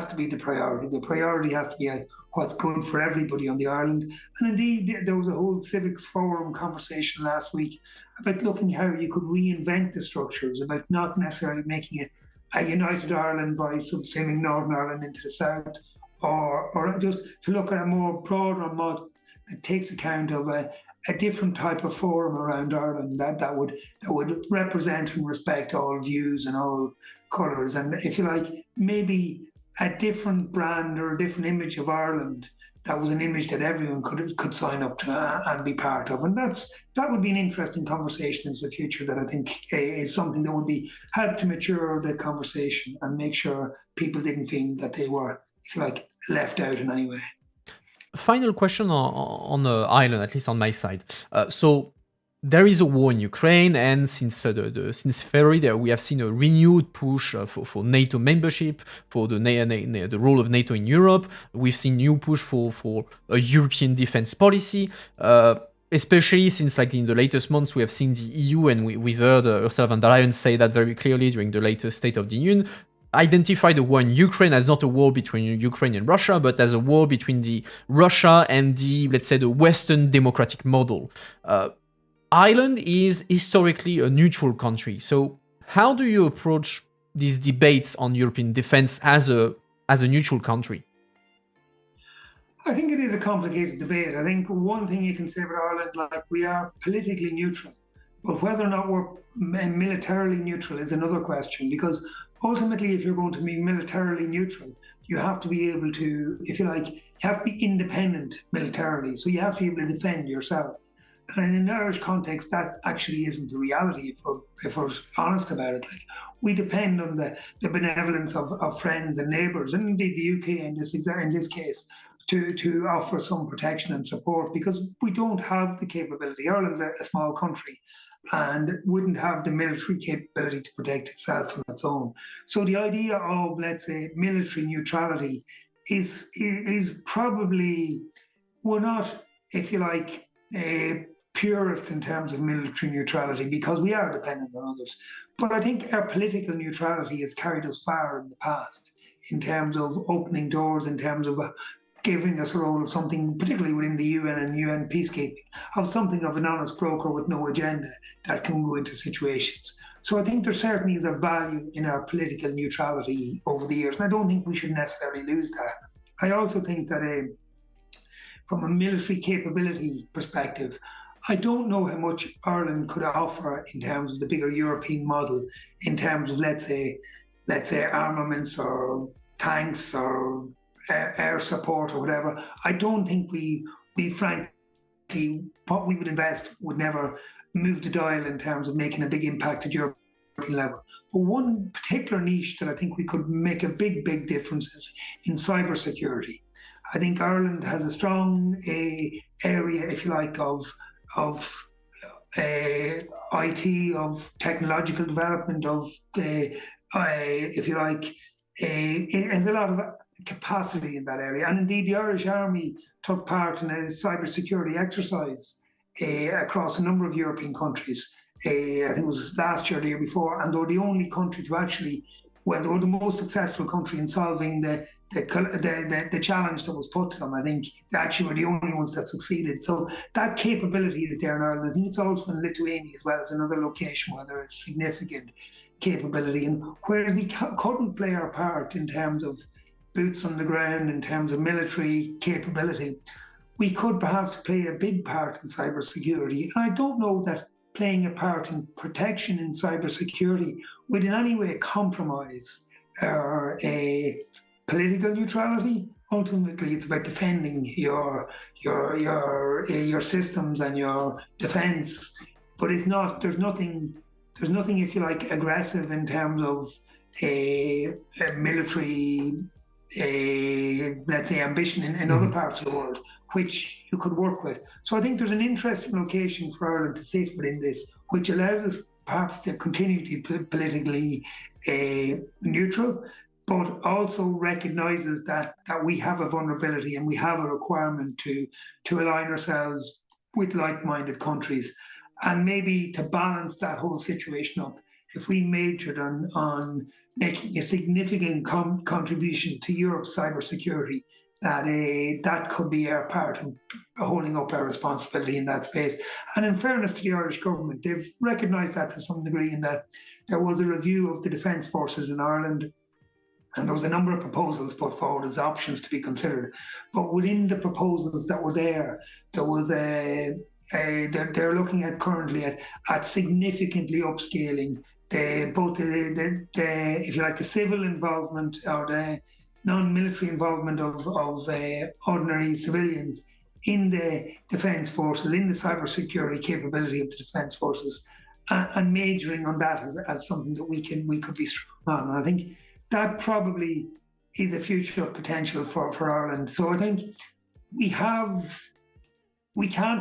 to be the priority. The priority has to be what's good for everybody on the island. And indeed, there was a whole civic forum conversation last week about looking how you could reinvent the structures, about not necessarily making it a united Ireland by subsuming Northern Ireland into the south, or just to look at a more broader model that takes account of a different type of forum around Ireland that would represent and respect all views and all colours, and if you like, maybe a different brand or a different image of Ireland that was an image that everyone could sign up to and be part of, and that would be an interesting conversation into the future that I think is something that would be help to mature the conversation and make sure people didn't feel that they were, if you like, left out in any way. Final question on Ireland, at least on my side. So there is a war in Ukraine, and since February, we have seen a renewed push for NATO membership, for the role of NATO in Europe. We've seen new push for a European defense policy. Especially since, like, in the latest months, we have seen the EU, and we've heard Ursula von der Leyen say that very clearly during the latest State of the Union, identify the war in Ukraine as not a war between Ukraine and Russia, but as a war between the Russia and the, let's say, the Western democratic model. Ireland is historically a neutral country. So how do you approach these debates on European defense as a neutral country? I think it is a complicated debate. I think one thing you can say about Ireland, like, we are politically neutral, but whether or not we're militarily neutral is another question, because ultimately, if you're going to be militarily neutral, you have to be able to, if you like, you have to be independent militarily. So you have to be able to defend yourself. And in an Irish context, that actually isn't the reality, if we're honest about it. Like, we depend on the benevolence of friends and neighbours, and indeed the UK in this case, to offer some protection and support, because we don't have the capability. Ireland's a small country and wouldn't have the military capability to protect itself on its own. So the idea of, let's say, military neutrality is probably, we're not, if you like, a purist in terms of military neutrality, because we are dependent on others. But I think our political neutrality has carried us far in the past in terms of opening doors, in terms of giving us a role of something, particularly within the UN and UN peacekeeping, of something of an honest broker with no agenda that can go into situations. So I think there certainly is a value in our political neutrality over the years, and I don't think we should necessarily lose that. I also think that from a military capability perspective, I don't know how much Ireland could offer in terms of the bigger European model, in terms of, let's say armaments or tanks or air support or whatever. I don't think we frankly, what we would invest would never move the dial in terms of making a big impact at European level. But one particular niche that I think we could make a big difference is in cybersecurity. I think Ireland has a strong area, if you like, of IT, of technological development, of if you like, it has a lot of capacity in that area. And indeed, the Irish Army took part in a cybersecurity exercise across a number of European countries. I think it was last year or the year before, and they were the only country to actually, well, they were the most successful country in solving the challenge that was put to them. I think they actually were the only ones that succeeded. So that capability is there in Ireland. I think it's also in Lithuania as well as another location where there is significant capability. And whereas we couldn't play our part in terms of boots on the ground, in terms of military capability, we could perhaps play a big part in cybersecurity. And I don't know that playing a part in protection in cybersecurity would in any way compromise our political neutrality. Ultimately, it's about defending your systems and your defence. But it's not. There's nothing, if you like, aggressive in terms of a military, let's say, ambition in other parts of the world, which you could work with. So I think there's an interesting location for Ireland to sit within this, which allows us perhaps to continue to be politically neutral, but also recognises that we have a vulnerability and we have a requirement to align ourselves with like-minded countries. And maybe to balance that whole situation up, if we majored on making a significant contribution to Europe's cybersecurity, that could be our part in holding up our responsibility in that space. And in fairness to the Irish government, they've recognised that to some degree, in that there was a review of the defence forces in Ireland, and there was a number of proposals put forward as options to be considered. But within the proposals that were there was they're looking at currently at significantly upscaling both the if you like, the civil involvement or the non-military involvement of ordinary civilians in the defence forces, in the cybersecurity capability of the defence forces, and majoring on that as something that we could be strong on. And I think that probably is a future potential for Ireland. So I think we can't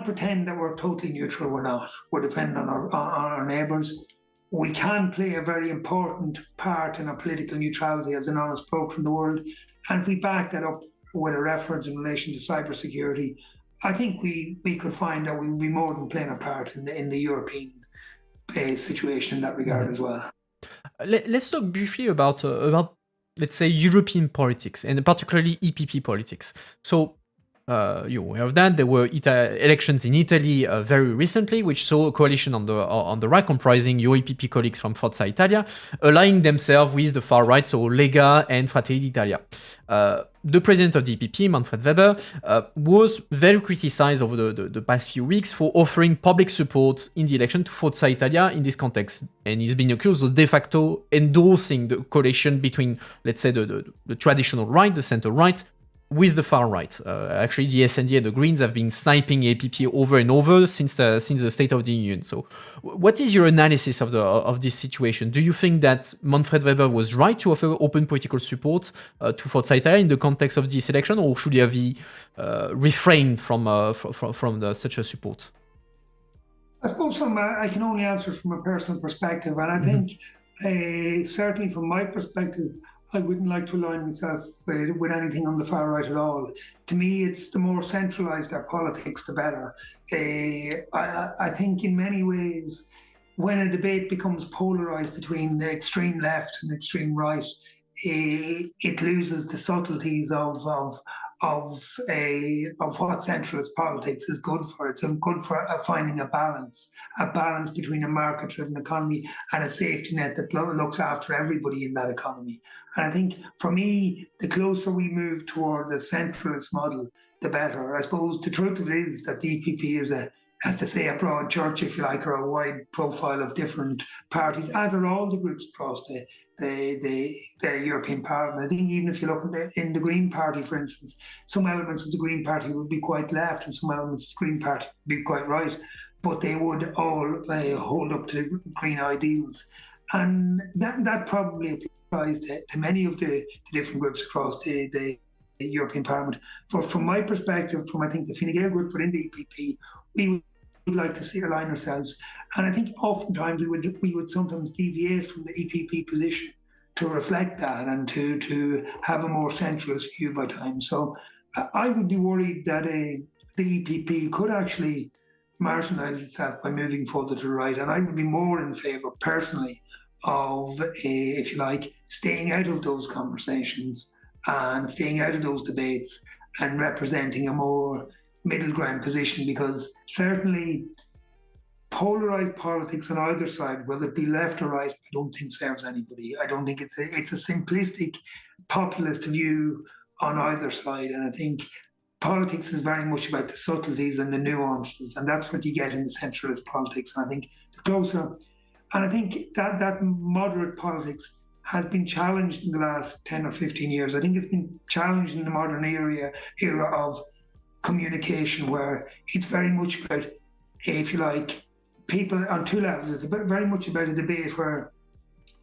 pretend that we're totally neutral. We're not. We're dependent on our neighbours. We can play a very important part in our political neutrality as an honest broker in the world. And if we back that up with a reference in relation to cybersecurity, I think we could find that we would be more than playing a part in the European situation in that regard as well. Let's talk briefly about let's say European politics, and particularly EPP politics. So you're aware of that. There were elections in Italy very recently, which saw a coalition on the right comprising your EPP colleagues from Forza Italia allying themselves with the far right, so Lega and Fratelli d'Italia. The president of the EPP, Manfred Weber, was very criticized over the past few weeks for offering public support in the election to Forza Italia in this context. And he's been accused of de facto endorsing the coalition between, let's say, the traditional right, the center right, with the far right. Actually, the SND and the Greens have been sniping EPP over and over since the State of the Union. So what is your analysis of this situation? Do you think that Manfred Weber was right to offer open political support to Forza Italia in the context of this election, or should he have refrained from such a support? I suppose I can only answer from a personal perspective, and I think certainly from my perspective, I wouldn't like to align myself with anything on the far right at all. To me, it's the more centralised our politics, the better. I think in many ways, when a debate becomes polarised between the extreme left and extreme right, it loses the subtleties of what centralist politics is good for. It's good for finding a balance between a market-driven economy and a safety net that looks after everybody in that economy. And I think, for me, the closer we move towards a centralist model, the better. I suppose the truth of it is that the EPP is as to say, a broad church, if you like, or a wide profile of different parties, as are all the groups across the European Parliament. I think even if you look in the Green Party, for instance, some elements of the Green Party would be quite left and some elements of the Green Party would be quite right, but they would all hold up to Green ideals. And that probably applies to many of the different groups across the European Parliament. From my perspective, from I think the Fine Gael group within the EPP, we would like to see align ourselves, and I think oftentimes we would sometimes deviate from the EPP position to reflect that and to have a more centralist view by times. So I would be worried that the EPP could actually marginalise itself by moving further to the right, and I would be more in favour personally of, if you like, staying out of those conversations and staying out of those debates and representing a more middle ground position, because certainly polarised politics on either side, whether it be left or right, I don't think serves anybody. I don't think it's a simplistic populist view on either side, and I think politics is very much about the subtleties and the nuances, and that's what you get in the centralist politics. And I think the closer, and I think that moderate politics has been challenged in the last 10 or 15 years. I think it's been challenged in the modern era of communication, where it's very much about, if you like, people on two levels. It's very much about a debate where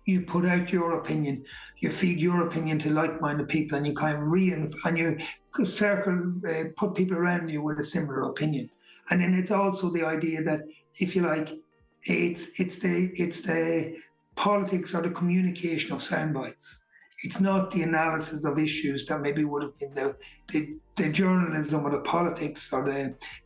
you put out your opinion, you feed your opinion to like-minded people, and you kind of and you put people around you with a similar opinion. And then it's also the idea that, if you like, it's the politics or the communication of sound bites. It's not the analysis of issues that maybe would have been the journalism or the politics or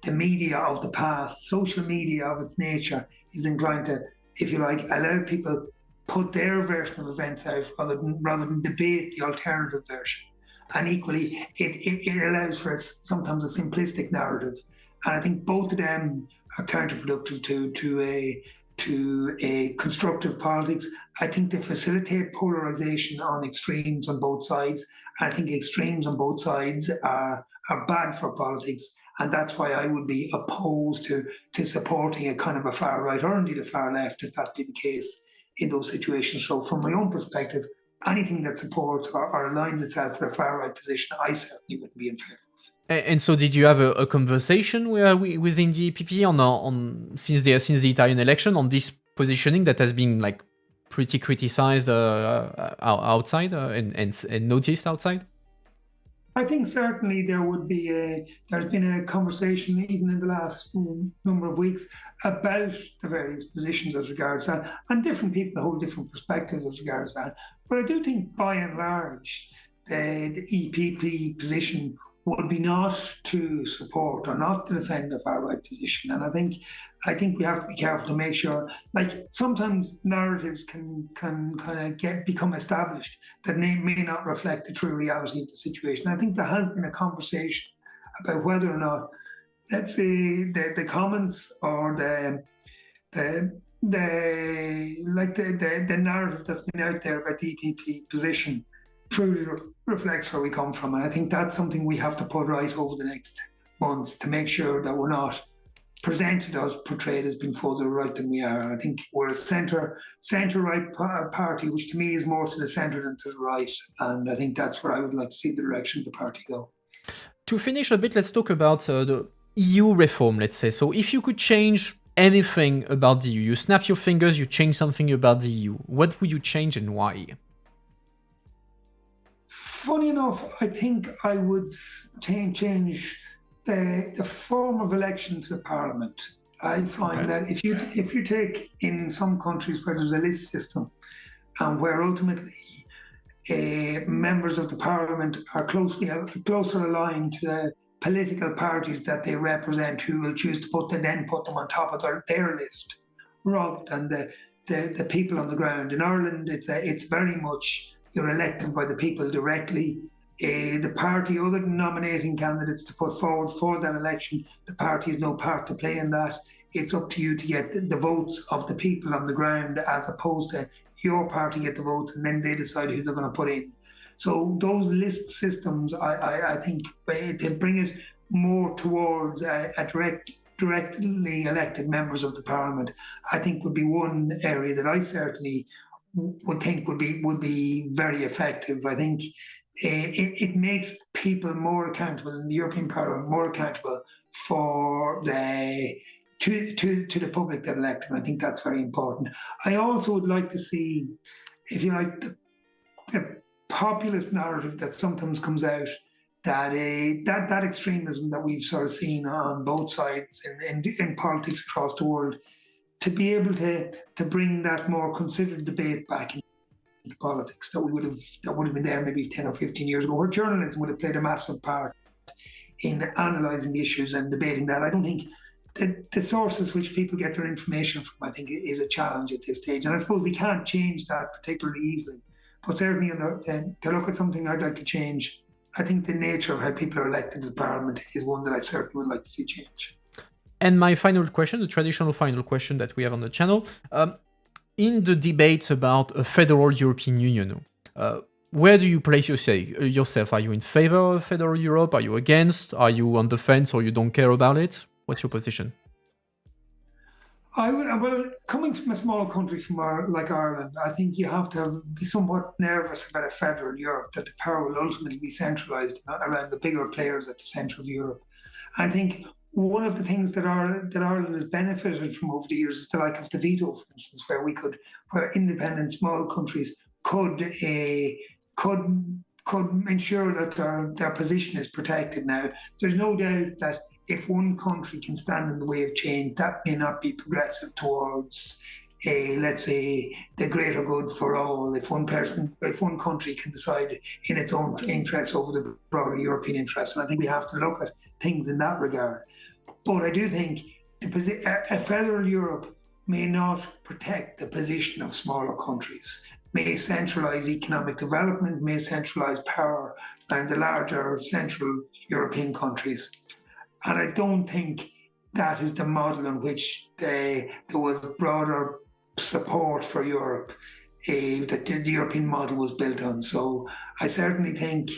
the media of the past. Social media of its nature is inclined to, if you like, allow people put their version of events out rather than debate the alternative version. And equally, it allows for sometimes a simplistic narrative. And I think both of them are counterproductive to a constructive politics. I think they facilitate polarization on extremes on both sides. I think extremes on both sides are bad for politics. And that's why I would be opposed to supporting a kind of a far right or indeed a far left, if that be the case in those situations. So from my own perspective, anything that supports or aligns itself with a far right position, I certainly wouldn't be in favour of. And so, did you have a conversation within the EPP on since the Italian election on this positioning that has been like pretty criticized outside and noticed outside? I think certainly there's been a conversation even in the last number of weeks about the various positions as regards that, and different people hold different perspectives as regards that. But I do think by and large, the EPP position would be not to support or not to defend the far right position. And I think we have to be careful to make sure, like sometimes narratives can kind of become established that may not reflect the true reality of the situation. I think there has been a conversation about whether or not, let's say, the comments or the narrative that's been out there about the EPP position truly reflects where we come from. And I think that's something we have to put right over the next months to make sure that we're not portrayed as being further right than we are. I think we're a centre-right party, which to me is more to the centre than to the right. And I think that's where I would like to see the direction of the party go. To finish a bit, let's talk about the EU reform, let's say. So if you could change anything about the EU, you snap your fingers, you change something about the EU, what would you change and why? Funny enough, I think I would change the form of election to the parliament. I find that if you take in some countries where there's a list system and where ultimately members of the parliament are closer aligned to the political parties that they represent, who will choose to put them on top of their list rather than the people on the ground. In Ireland, it's very much you're elected by the people directly. The party, other than nominating candidates to put forward for that election, the party has no part to play in that. It's up to you to get the votes of the people on the ground, as opposed to your party get the votes and then they decide who they're going to put in. So those list systems, I think, to bring it more towards a directly elected members of the parliament, I think would be one area that I certainly would think would be very effective. I think it makes people more accountable in the European Parliament, more accountable for to the public that elect them. I think that's very important. I also would like to see, if you like, the populist narrative that sometimes comes out, that extremism that we've sort of seen on both sides in politics across the world, to be able to bring that more considered debate back into politics that would have been there maybe 10 or 15 years ago, where journalism would have played a massive part in analysing issues and debating that. I don't think the sources which people get their information from, I think, is a challenge at this stage. And I suppose we can't change that particularly easily. But certainly to look at something I'd like to change, I think the nature of how people are elected to the Parliament is one that I certainly would like to see change. And my final question, the traditional final question that we have on the channel, in the debates about a federal European Union, where do you place yourself? Are you in favor of federal Europe? Are you against? Are you on the fence, or you don't care about it? What's your position? Well, coming from a small country like Ireland, I think you have to be somewhat nervous about a federal Europe, that the power will ultimately be centralised around the bigger players at the centre of Europe. I think one of the things that Ireland has benefited from over the years is the like of the veto, for instance, where independent small countries could ensure that their position is protected. Now, there's no doubt that if one country can stand in the way of change, that may not be progressive towards let's say, the greater good for all. If one country can decide in its own interest over the broader European interest, and I think we have to look at things in that regard. But I do think a federal Europe may not protect the position of smaller countries, may centralise economic development, may centralise power and the larger Central European countries. And I don't think that is the model in which there was broader support for Europe, that the European model was built on. So I certainly think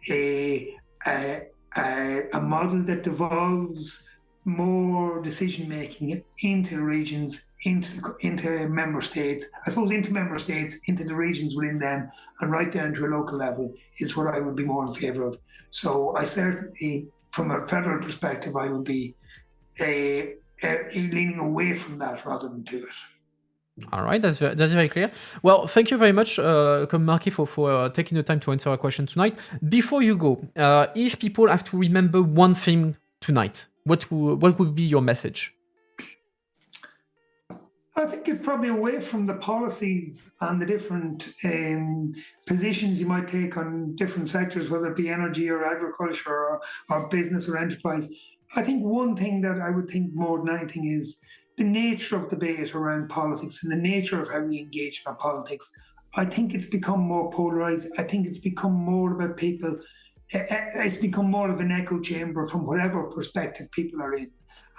a model that devolves more decision making into the regions, into member states, I suppose into member states, into the regions within them, and right down to a local level is what I would be more in favour of. So I certainly, from a federal perspective, I would be leaning away from that rather than to it. All right, that's very clear. Well, thank you very much, Colm Markey, for taking the time to answer our question tonight. Before you go, if people have to remember one thing tonight, what would be your message? I think it's probably away from the policies and the different positions you might take on different sectors, whether it be energy or agriculture or business or enterprise. I think one thing that I would think more than anything is the nature of debate around politics and the nature of how we engage in our politics. I think it's become more polarized. I think it's become more about people. It's become more of an echo chamber from whatever perspective people are in.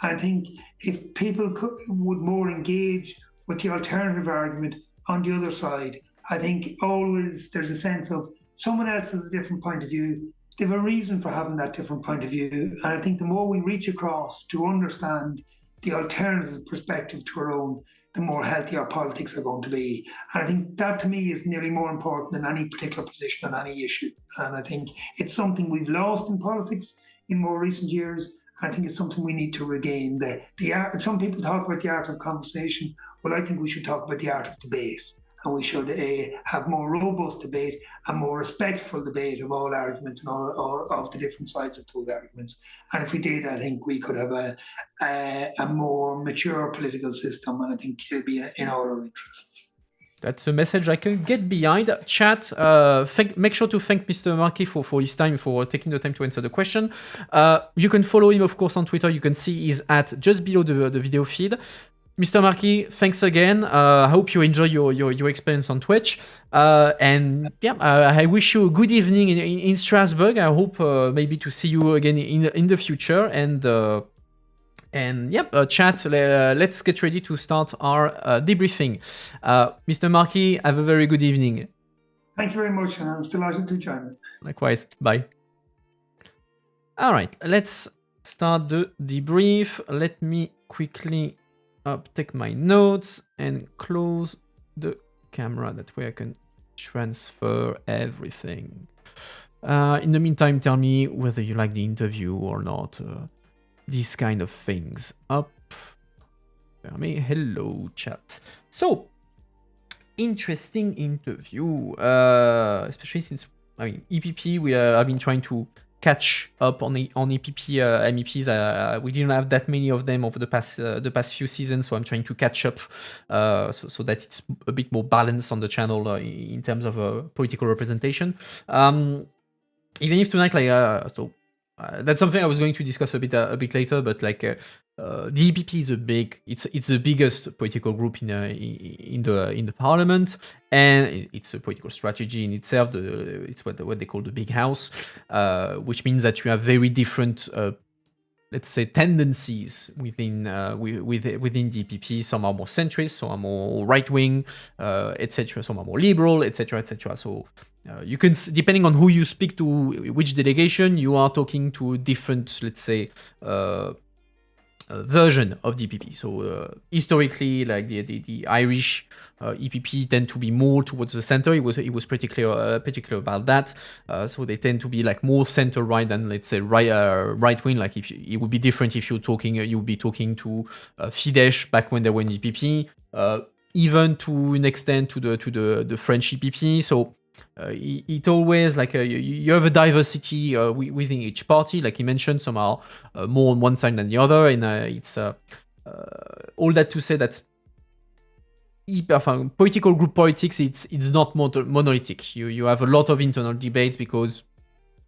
I think if people would more engage with the alternative argument on the other side, I think always there's a sense of someone else has a different point of view. They have a reason for having that different point of view. And I think the more we reach across to understand the alternative perspective to our own, the more healthy our politics are going to be. And I think that to me is nearly more important than any particular position on any issue. And I think it's something we've lost in politics in more recent years. I think it's something we need to regain. The art. Some people talk about the art of conversation. Well, I think we should talk about the art of debate, and we should have more robust debate and more respectful debate of all arguments and all of the different sides of those arguments. And if we did, I think we could have a more mature political system, and I think it'll be in our interests. That's a message I can get behind. Chat, make sure to thank Mr. Markey for his time, for taking the time to answer the question. You can follow him, of course, on Twitter. You can see he's at just below the video feed. Mr. Markey, thanks again. I hope you enjoy your experience on Twitch. And yeah, I wish you a good evening in Strasbourg. I hope maybe to see you again in the future. And yep, chat, let's get ready to start our debriefing. Mr. Markey, have a very good evening. Thank you very much, and I was delighted to join. Likewise, bye. All right, let's start the debrief. Let me quickly take my notes and close the camera. That way I can transfer everything. In the meantime, tell me whether you like the interview or not. These kind of things up. Tell me hello, chat. So, interesting interview, especially since EPP. We have been trying to catch up on EPP MEPs. We didn't have that many of them over the past few seasons, so I'm trying to catch up so that it's a bit more balanced on the channel in terms of political representation. Even if tonight, that's something I was going to discuss a bit later, but the EPP is it's the biggest political group in the parliament, and it's a political strategy in itself. It's what they call the big house, which means that you have very different, let's say, tendencies within the EPP. Some are more centrist, some are more right wing, etc. Some are more liberal, etc., etc. So. You can, depending on who you speak to, which delegation, you are talking to different, let's say, version of the EPP. So historically, like the Irish EPP tend to be more towards the center. It was pretty clear about that. So they tend to be like more center right than, let's say, right wing. Like it would be different if you would be talking to Fidesz back when they were in the EPP, even to an extent to the French EPP. So. It always you have a diversity within each party. Like you mentioned, some are more on one side than the other, and it's all that to say that political group politics it's not monolithic. You have a lot of internal debates because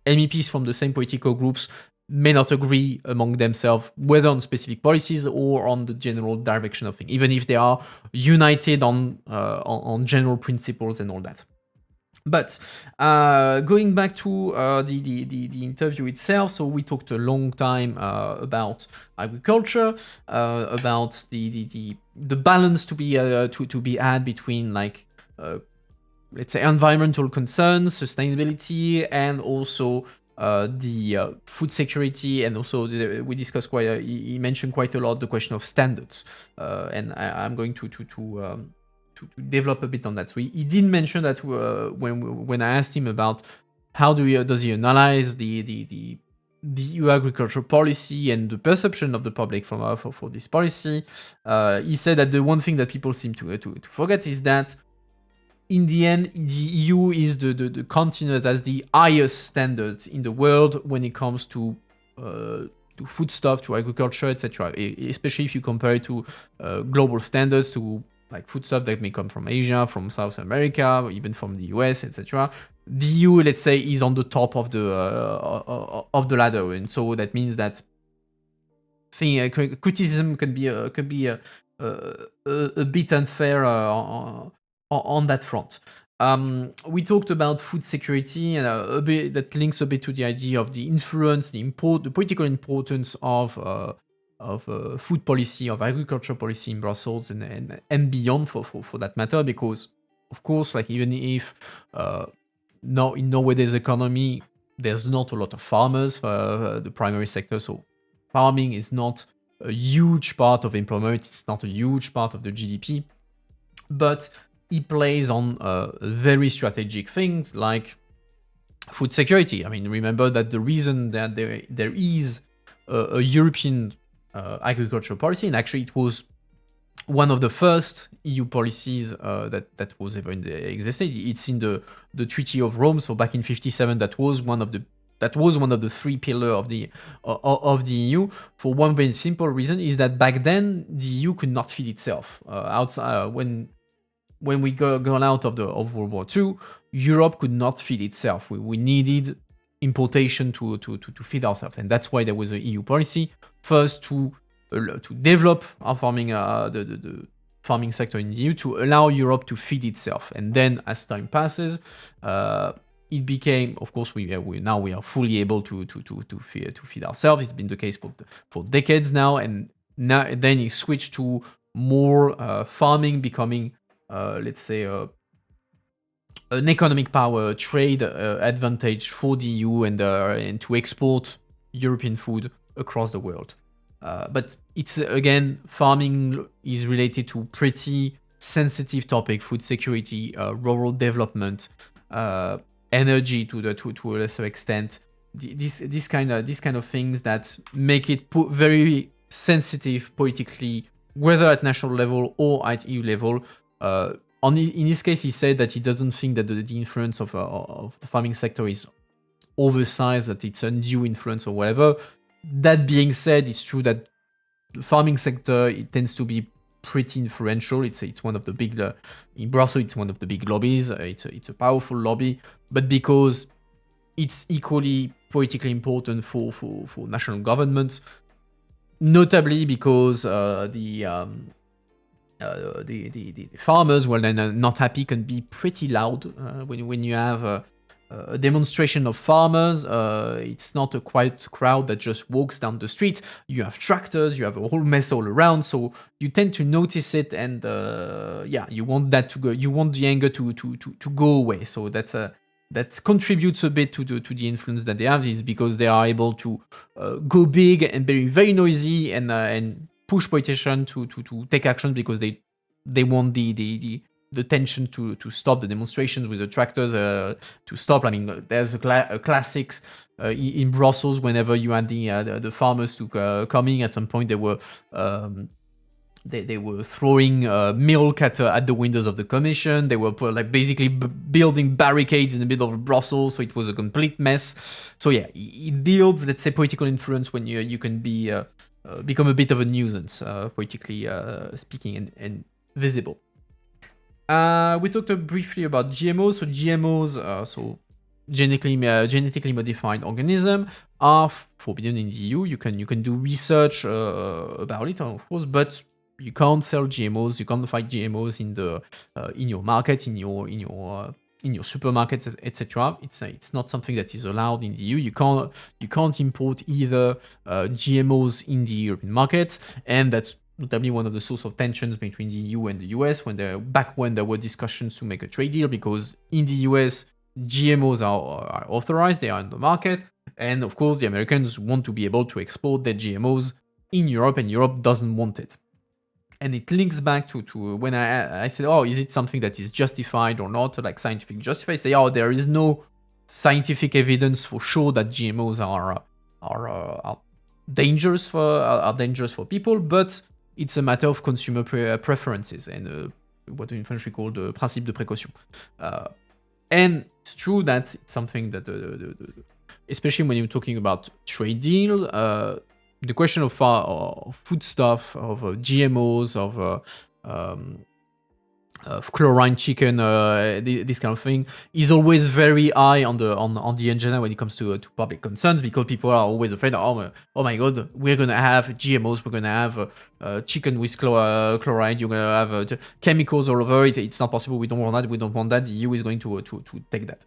MEPs from the same political groups may not agree among themselves whether on specific policies or on the general direction of things, even if they are united on general principles and all that. But going back to the interview itself, so we talked a long time about agriculture, about the balance to be had between like let's say environmental concerns, sustainability, and also the food security, and also we discussed quite. He mentioned quite a lot the question of standards, and I'm going to develop a bit on that. So he did mention that when I asked him about how does he analyze the EU agricultural policy and the perception of the public for this policy, he said that the one thing that people seem to forget is that in the end, the EU is the continent that has the highest standards in the world when it comes to foodstuff, to agriculture, etc. Especially if you compare it to global standards, to like foodstuff that may come from Asia, from South America, or even from the US, etc. The EU, let's say, is on the top of the ladder, and so that means that criticism can be a bit unfair on that front. We talked about food security, and a bit that links a bit to the idea of the influence, the political importance of food policy, of agriculture policy in Brussels and beyond for that matter, because of course, like even if in nowadays economy, there's not a lot of farmers for the primary sector, so farming is not a huge part of employment, it's not a huge part of the GDP, but it plays on very strategic things like food security. I mean, remember that the reason that there is a European agricultural policy, and actually it was one of the first EU policies that was ever existed. It's in the Treaty of Rome. So back in '57, that was one of the three pillars of the EU. For one very simple reason is that back then the EU could not feed itself. Outside when we gone out of World War II, Europe could not feed itself. We needed importation to feed ourselves, and that's why there was an EU policy first to develop our farming, the farming sector in the EU, to allow Europe to feed itself. And then, as time passes, it became, of course, we are fully able to feed ourselves. It's been the case for decades now, and then it switched to more farming becoming, let's say, an economic power, trade advantage for the EU, and to export European food across the world. But it's again, farming is related to pretty sensitive topic: food security, rural development, energy to a lesser extent. This kind of things that make it very sensitive politically, whether at national level or at EU level. In his case, he said that he doesn't think that the influence of the farming sector is oversized, that it's undue influence or whatever. That being said, it's true that the farming sector, it tends to be pretty influential. It's one of the big in Brussels. It's one of the big lobbies. It's a powerful lobby, but because it's equally politically important for national governments, notably because the farmers, well, then not happy, can be pretty loud when you have a demonstration of farmers. It's not a quiet crowd that just walks down the street. You have tractors, you have a whole mess all around, so you tend to notice it, and you want that to go. You want the anger to go away. So that contributes a bit to the influence that they have, is because they are able to go big and very, very noisy and push politicians to take action, because they want the tension to stop, the demonstrations with the tractors to stop. I mean, there's a classics in Brussels. Whenever you had the farmers to coming, at some point they were throwing milk at the windows of the commission. They were basically building barricades in the middle of Brussels, so it was a complete mess. So yeah, it builds, let's say, political influence when you can be become a bit of a nuisance, politically speaking, and visible. We talked briefly about GMOs. So GMOs, genetically modified organism are forbidden in the EU. You can do research about it, of course, but you can't sell GMOs. You can't find GMOs in your market, in your supermarkets, etc. It's not something that is allowed in the EU. You can't import either GMOs in the European markets, and that's notably one of the source of tensions between the EU and the US when there were discussions to make a trade deal, because in the US GMOs are authorized, they are in the market, and of course the Americans want to be able to export their GMOs in Europe, and Europe doesn't want it. And it links back to when I said, oh, is it something that is justified or not, like scientific justified? I say, oh, there is no scientific evidence for sure that GMOs are dangerous for people, but it's a matter of consumer preferences and what in French we call the principe de précaution. And it's true that it's something that, especially when you're talking about trade deal, the question of foodstuff, of GMOs, of chlorine chicken, this kind of thing, is always very high on the agenda when it comes to public concerns, because people are always afraid, oh my god, we're gonna have GMOs, we're gonna have chicken with chloride, you're gonna have chemicals all over it. It's not possible. We don't want that. The EU is going to take that,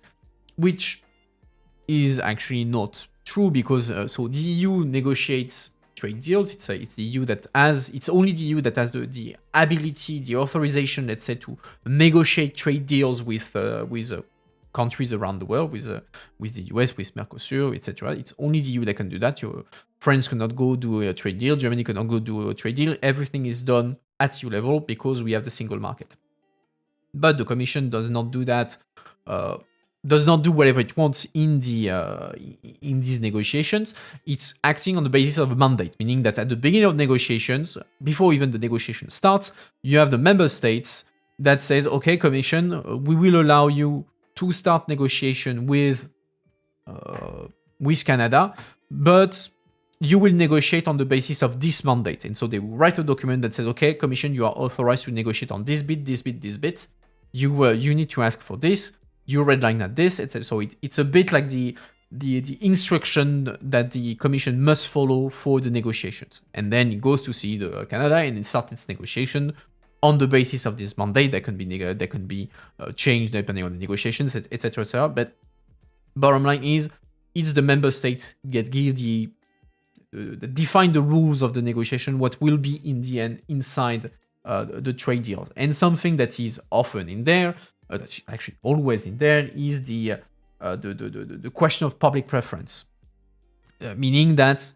which is actually not true, because so the EU negotiates trade deals. It's the EU that has, it's only the EU that has the ability, the authorization, let's say, to negotiate trade deals with countries around the world, with the US, with Mercosur, etc. It's only the EU that can do that. France cannot go do a trade deal. Germany cannot go do a trade deal. Everything is done at EU level because we have the single market. But the Commission does not do that. Does not do whatever it wants in these negotiations. It's acting on the basis of a mandate, meaning that at the beginning of negotiations, before even the negotiation starts, you have the member states that says, okay, Commission, we will allow you to start negotiation with Canada, but you will negotiate on the basis of this mandate. And so they will write a document that says, okay, Commission, you are authorized to negotiate on this bit, this bit, this bit. You need to ask for this. You redline at this, etc. So it's a bit like the instruction that the Commission must follow for the negotiations, and then it goes to see the Canada and it starts its negotiation on the basis of this mandate. That can be changed depending on the negotiations, etc., etc. But bottom line is, it's the member states that give define the rules of the negotiation, what will be in the end inside the trade deals. And something that is often in there, that's actually always in there, is the question of public preference, meaning that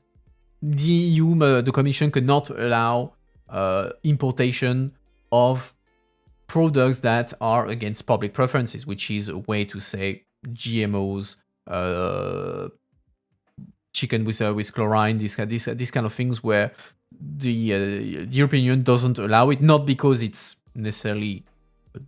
the Commission cannot allow importation of products that are against public preferences, which is a way to say GMOs, chicken with chlorine, these kind of things, where the European Union doesn't allow it, not because it's necessarily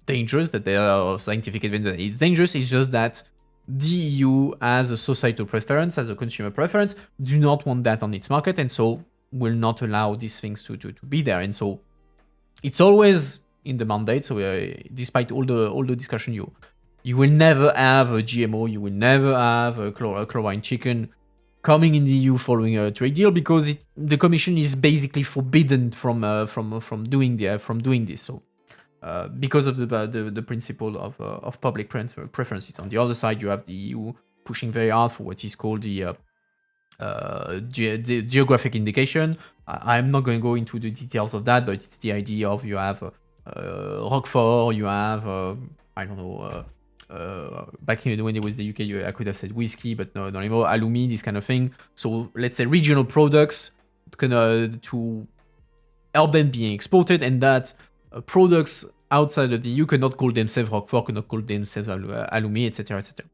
dangerous, that there are scientific evidence that it's dangerous. It's just that the EU, as a societal preference, as a consumer preference, do not want that on its market, and so will not allow these things to be there. And so it's always in the mandate. So despite all the discussion, you will never have a GMO, you will never have a chlorine chicken coming in the EU following a trade deal, because the Commission is basically forbidden from doing this. So because of the principle of public preferences. On the other side, you have the EU pushing very hard for what is called the geographic indication. I'm not going to go into the details of that, but it's the idea of, you have Roquefort, you have I don't know. Back when it was the UK, I could have said whiskey, but no, not anymore. Alumi, this kind of thing. So let's say regional products to help them being exported, and that products outside of the EU cannot call themselves Roquefort, cannot call themselves Alumi, etc., etc.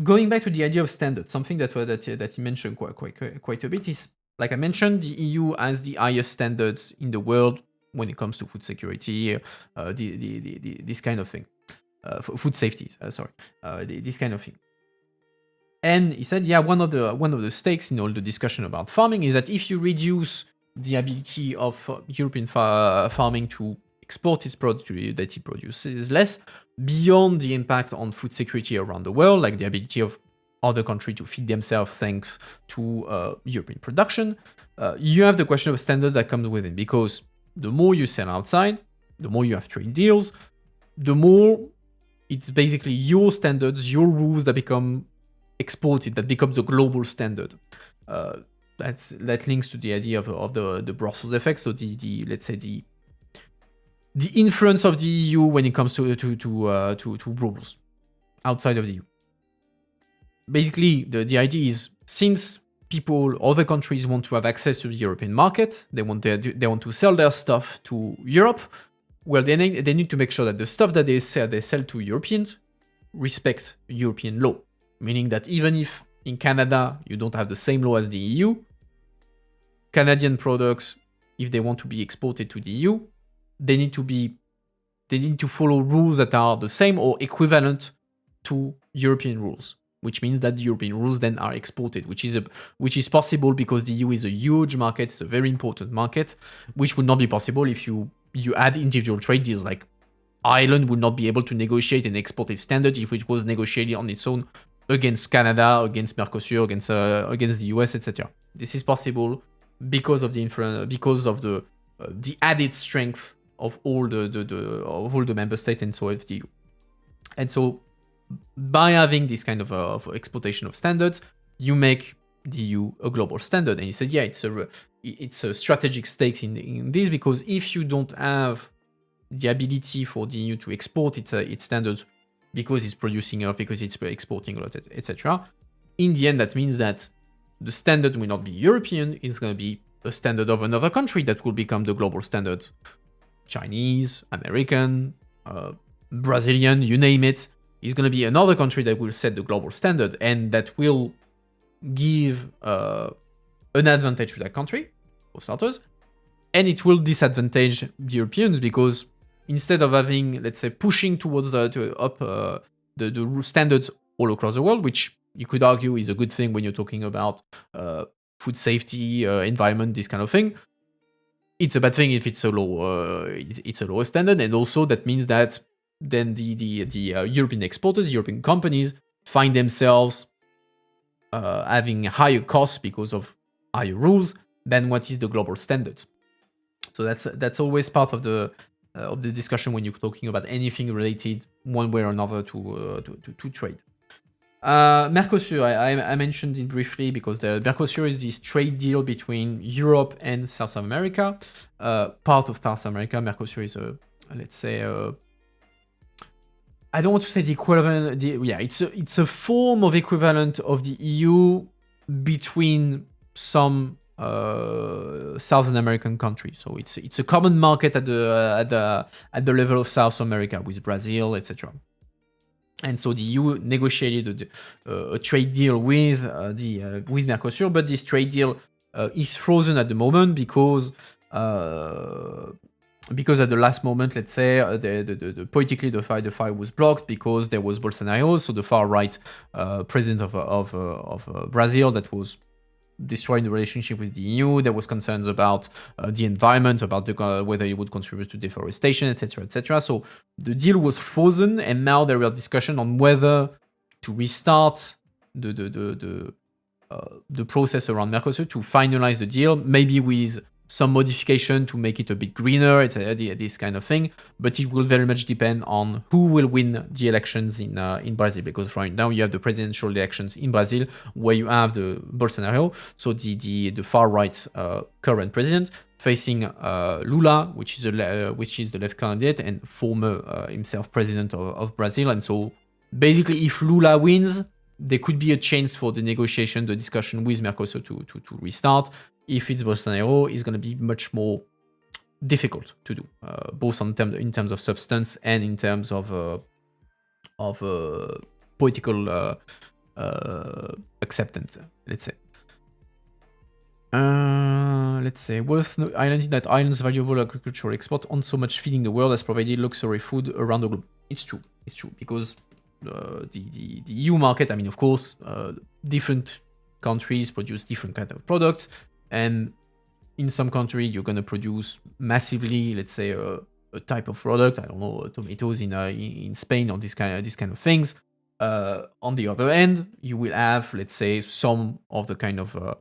Going back to the idea of standards, something that he mentioned quite a bit is, like I mentioned, the EU has the highest standards in the world when it comes to food security, this kind of thing, food safety. This kind of thing. And he said, yeah, one of the stakes in all the discussion about farming is that if you reduce the ability of European farming to export its product that it produces less, beyond the impact on food security around the world, like the ability of other countries to feed themselves thanks to European production. You have the question of standard that comes with it, because the more you sell outside, the more you have trade deals, the more it's basically your standards, your rules that become exported, that becomes the global standard. That links to the idea of the Brussels effect. So the let's say the influence of the EU when it comes to rules outside of the EU. Basically, the idea is, since other countries want to have access to the European market, they want to sell their stuff to Europe. Well, they need to make sure that the stuff that they sell to Europeans respect European law. Meaning that even if in Canada you don't have the same law as the EU, Canadian products, if they want to be exported to the EU, they need to follow rules that are the same or equivalent to European rules. Which means that the European rules then are exported, which is possible because the EU is a huge market, it's a very important market, which would not be possible if you add individual trade deals. Like Ireland would not be able to negotiate and export its standard if it was negotiated on its own against Canada, against Mercosur, against the US, etc. This is possible because of the added strength of all the member states and so of the EU. And so, by having this kind of exportation of standards, you make the EU a global standard. And he said, yeah, it's a strategic stake in this, because if you don't have the ability for the EU to export its standards because it's producing enough, because it's exporting a lot, etc., in the end, that means that the standard will not be European, it's going to be a standard of another country that will become the global standard. Chinese, American, Brazilian, you name it. Is going to be another country that will set the global standard, and that will give an advantage to that country, for starters, and it will disadvantage the Europeans, because instead of having, let's say, pushing towards the standards all across the world, which you could argue is a good thing when you're talking about food safety, environment, this kind of thing, it's a bad thing if it's a lower standard, and also that means that then the European exporters, European companies, find themselves having higher costs because of higher rules than what is the global standard. So that's always part of the discussion when you're talking about anything related one way or another to trade. Mercosur, I mentioned it briefly because the Mercosur is this trade deal between Europe and South America. Part of South America, Mercosur is I don't want to say the equivalent. It's a form of equivalent of the EU between some Southern American countries. So it's a common market at the level of South America with Brazil, etc. And so the EU negotiated a trade deal with Mercosur, but this trade deal is frozen at the moment because at the last moment, let's say, politically the fire was blocked because there was Bolsonaro, so the far right president of Brazil, that was destroying the relationship with the EU. There was concerns about the environment, about whether it would contribute to deforestation, etc., etc. So the deal was frozen, and now there are discussions on whether to restart the process around Mercosur to finalize the deal, maybe with some modification to make it a bit greener, etc., this kind of thing. But it will very much depend on who will win the elections in Brazil, because right now you have the presidential elections in Brazil where you have the Bolsonaro, so the far right current president, facing Lula, which is the left candidate and former himself president of Brazil. And so basically, if Lula wins, there could be a chance for the negotiation, the discussion with Mercosur to restart. If it's Bolsonaro, it's going to be much more difficult to do, both in terms of substance and in terms of political acceptance, let's say. Worth highlighting that Ireland's valuable agricultural export on so much feeding the world has provided luxury food around the globe. It's true, because the EU market, I mean, of course, different countries produce different kind of products. And in some country, you're going to produce massively, let's say, a type of product. I don't know, tomatoes in Spain or these kind of things. On the other end, you will have, let's say, some of the kind of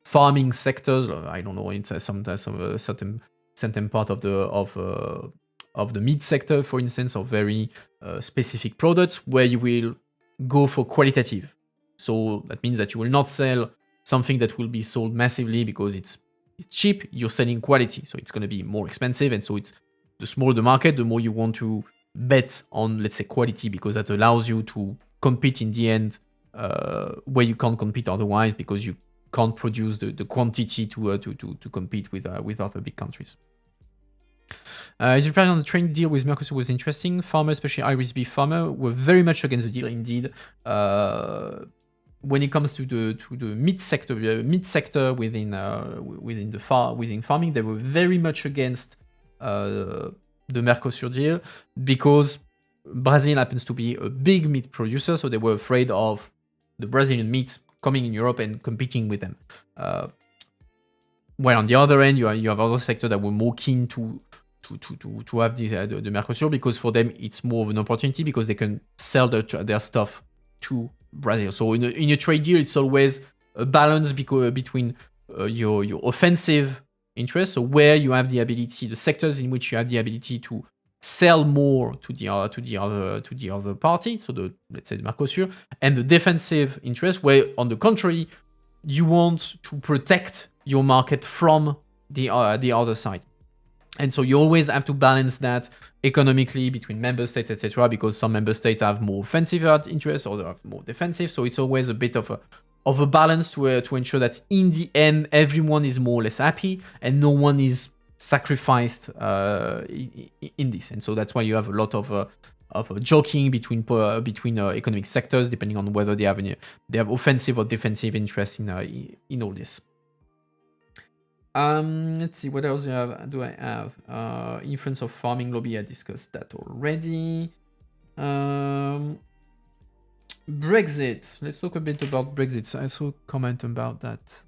farming sectors. I don't know, it's some certain part of the meat sector, for instance, or very specific products where you will go for qualitative. So that means that you will not sell something that will be sold massively because it's cheap. You're selling quality, so it's going to be more expensive. And so it's the smaller the market, the more you want to bet on, let's say, quality, because that allows you to compete in the end where you can't compete otherwise, because you can't produce the quantity to compete with other big countries. His reply on the trade deal with Mercosur was interesting. Farmers, especially Irish beef farmer, were very much against the deal. Indeed, when it comes to the meat sector, within farming, they were very much against the Mercosur deal, because Brazil happens to be a big meat producer, so they were afraid of the Brazilian meat coming in Europe and competing with them. While on the other end, you have other sectors that were more keen to have the Mercosur, because for them it's more of an opportunity, because they can sell their stuff to Brazil. So in a trade deal, it's always a balance between your offensive interests, so where you have the ability, the sectors in which you have the ability to sell more to the other party, so let's say the Mercosur, and the defensive interest, where on the contrary you want to protect your market from the other side. And so you always have to balance that economically between member states, etc., because some member states have more offensive interests, or they have more defensive. So it's always a bit of a balance to ensure that in the end everyone is more or less happy and no one is sacrificed in this. And so that's why you have a lot of joking between economic sectors, depending on whether they have offensive or defensive interest in all this. Let's see, what else do I have? Influence of farming lobby, I discussed that already. Brexit. Let's talk a bit about Brexit. I saw a comment about that.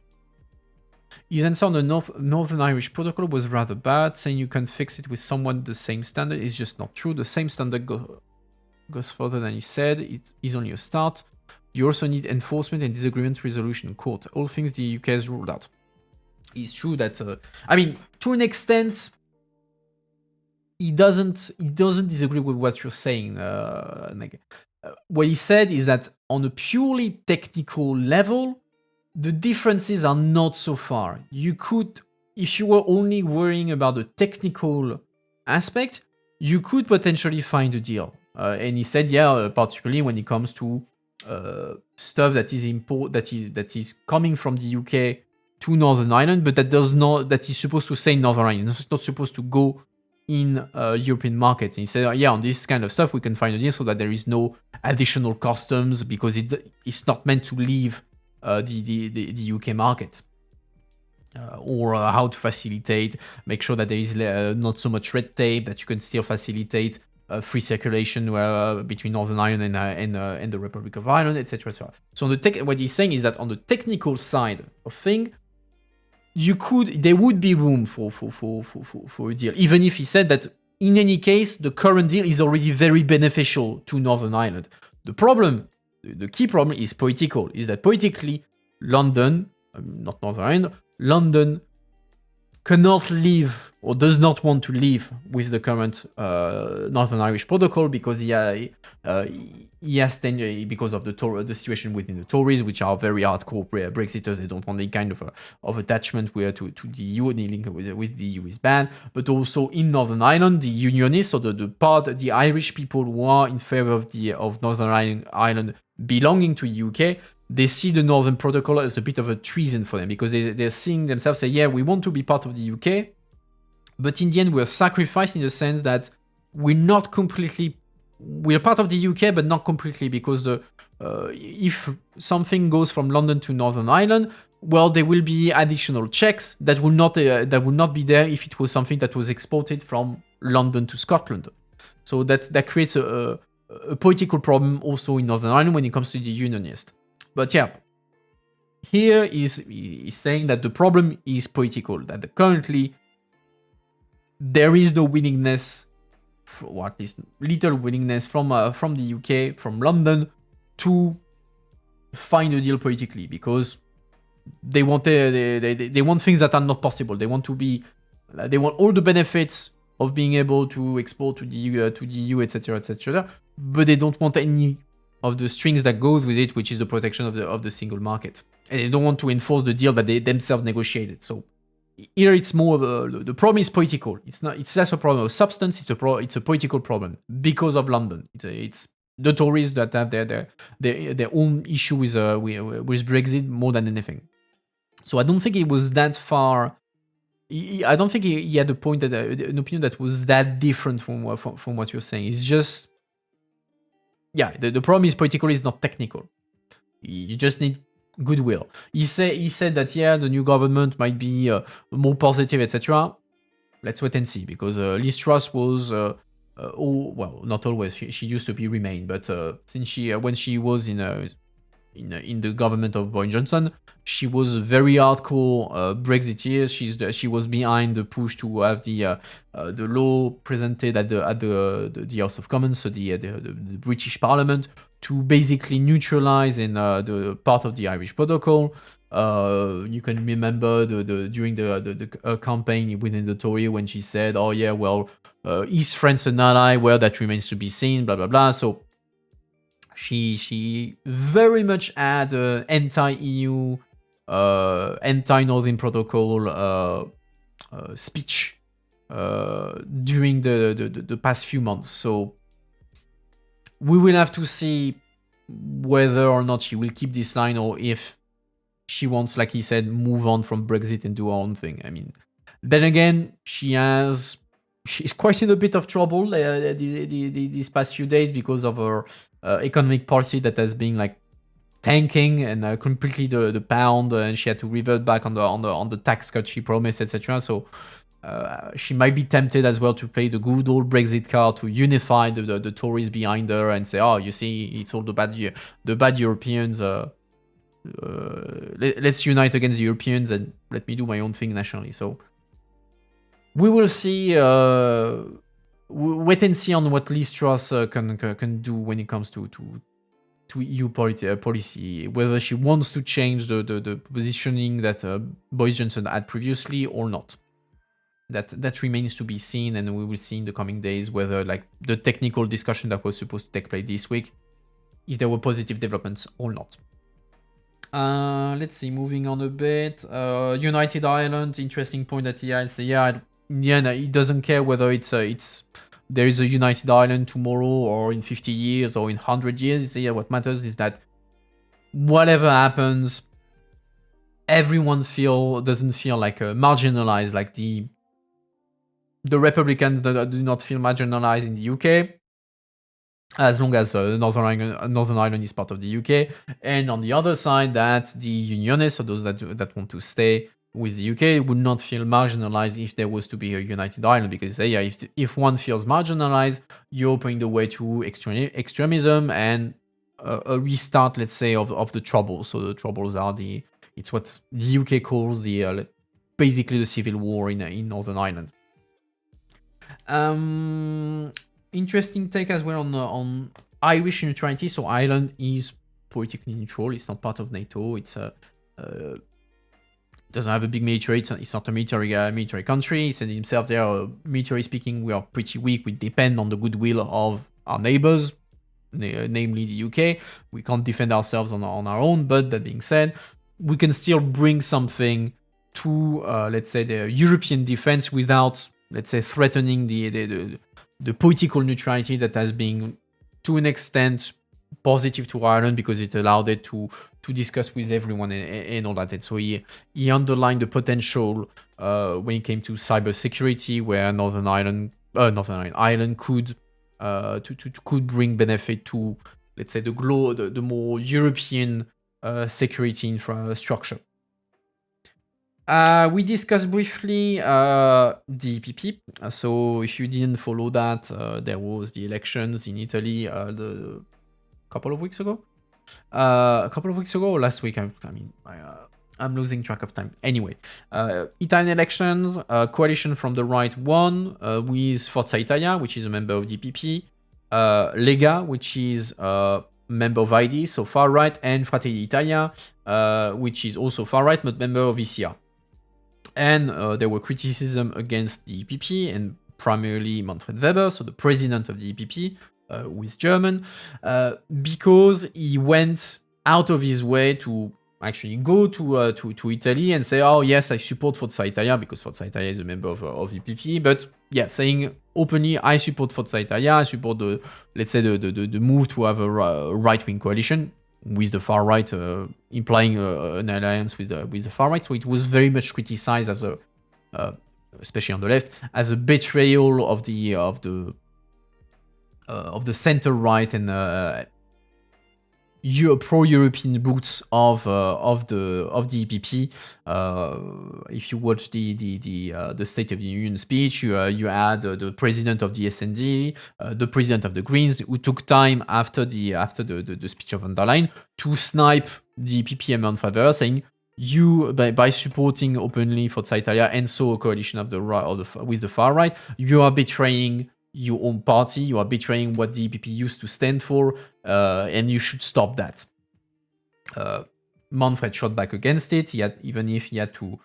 His answer on the Northern Irish Protocol was rather bad, saying you can fix it with someone the same standard is just not true. The same standard goes further than he said. It is only a start. You also need enforcement and disagreement resolution court. All things the UK has ruled out. It's true that, to an extent, he doesn't disagree with what you're saying. What he said is that on a purely technical level, the differences are not so far. You could, if you were only worrying about the technical aspect, you could potentially find a deal. And he said, particularly when it comes to stuff that is coming from the UK to Northern Ireland, but that is supposed to say Northern Ireland. It's not supposed to go in European markets. And he said, on this kind of stuff we can find a deal so that there is no additional customs, because it's not meant to leave the UK market. Or how to make sure that there is not so much red tape, that you can still facilitate free circulation between Northern Ireland and the Republic of Ireland, etc. So what he's saying is that on the technical side of thing, there would be room for a deal, even if he said that in any case the current deal is already very beneficial to Northern Ireland. The key problem is political. Is that politically London, not Northern Ireland, London cannot live or does not want to live with the current Northern Irish Protocol, because he has because of the situation within the Tories, which are very hardcore Brexiters. They don't want any kind of attachment to the EU. Any link with the EU is banned. But also in Northern Ireland, the Unionists, or the Irish people who are in favor of Northern Ireland belonging to UK, they see the Northern Protocol as a bit of a treason for them, because they're seeing themselves say, we want to be part of the UK, but in the end we're sacrificed in the sense that we're part of the UK, but not completely, because if something goes from London to Northern Ireland, well, there will be additional checks that will not be there if it was something that was exported from London to Scotland. So that creates a political problem also in Northern Ireland when it comes to the Unionists. But here he's saying that the problem is political, that currently there is no willingness, or at least little willingness from the UK, from London, to find a deal politically, because they want they want things that are not possible. They want all the benefits of being able to export to the EU, etc., etc., but they don't want any of the strings that goes with it, which is the protection of the single market, and they don't want to enforce the deal that they themselves negotiated. So here it's more of the problem is political. It's less a problem of substance. It's a political problem because of London. It's the Tories that have their own issue with Brexit more than anything. So I don't think it was that far. I don't think he had a point that an opinion that was that different from what you're saying. It's just, yeah, the problem is political, is not technical. You just need goodwill. He said that, yeah, the new government might be more positive, etc. Let's wait and see, because Liz Truss was well, not always. She used to be Remain, but since when she was in the government of Boris Johnson, she was very hardcore Brexiteer. She was behind the push to have the law presented at the House of Commons, so the British Parliament, to basically neutralize in the part of the Irish Protocol. You can remember during the campaign within the Tory, when she said, "Oh yeah, well, is France an ally? Well, that remains to be seen." Blah blah blah. So she very much had anti-EU, anti-Northern Protocol speech during the past few months. So we will have to see whether or not she will keep this line, or if she wants, like he said, move on from Brexit and do her own thing. I mean, then again, she's quite in a bit of trouble these past few days because of her economic policy that has been like tanking and completely the pound, and she had to revert back on the tax cut she promised, etc. So she might be tempted as well to play the good old Brexit card, to unify the Tories behind her and say, "Oh, you see, it's all the bad Europeans. Let's unite against the Europeans and let me do my own thing nationally." So we will see. Wait and see on what Liz Truss can do when it comes to EU policy, whether she wants to change the positioning that Boris Johnson had previously or not. That remains to be seen, and we will see in the coming days whether, like, the technical discussion that was supposed to take place this week, if there were positive developments or not. Let's see, moving on a bit. United Ireland, interesting point that he had. So yeah, in the end, he doesn't care whether there is a United Ireland tomorrow or in 50 years or in 100 years. So yeah, what matters is that whatever happens, everyone doesn't feel like marginalized, like the Republicans that do not feel marginalized in the UK, as long as Northern Ireland is part of the UK, and on the other side, that the Unionists, or those that want to stay with the UK, would not feel marginalized if there was to be a United Ireland, because yeah, if one feels marginalized, you're opening the way to extremism and a restart, let's say, of the troubles. So the troubles are it's what the UK calls basically the civil war in Northern Ireland. Interesting take as well on Irish neutrality. So Ireland is politically neutral. It's not part of NATO. It's doesn't have a big military. It's not a military country. He said himself there, military speaking, we are pretty weak. We depend on the goodwill of our neighbors, namely the UK. We can't defend ourselves on our own. But that being said, we can still bring something to, let's say, the European defense without, let's say, threatening the political neutrality that has been, to an extent, positive to Ireland, because it allowed it to discuss with everyone and all that. And so he underlined the potential when it came to cybersecurity, where Ireland could bring benefit to, let's say, the more European security infrastructure. We discussed briefly the EPP. So if you didn't follow that, there was the elections in Italy a couple of weeks ago or last week. I I'm losing track of time. Anyway, Italian elections, coalition from the right won with Forza Italia, which is a member of the EPP, Lega, which is a member of ID, so far right, and Fratelli d'Italia, which is also far right, but member of ECR. And there were criticism against the EPP and primarily Manfred Weber, so the president of the EPP, who is German, because he went out of his way to actually go to Italy and say, oh yes, I support Forza Italia, because Forza Italia is a member of EPP, but yeah, saying openly, I support Forza Italia, I support the, let's say, the move to have a right-wing coalition with the far right, implying an alliance with the far right. So it was very much criticized as a, especially on the left, as a betrayal of the center right and pro-European roots of the EPP. If you watch the State of the Union speech, you had the president of the SND, the president of the Greens, who took time after the speech of von der Leyen to snipe the EPP and Manfred Weber, saying, you, by supporting openly Forza Italia and so a coalition of with the far right, you are betraying your own party, you are betraying what the EPP used to stand for, and you should stop that. Manfred shot back against it, even if he had to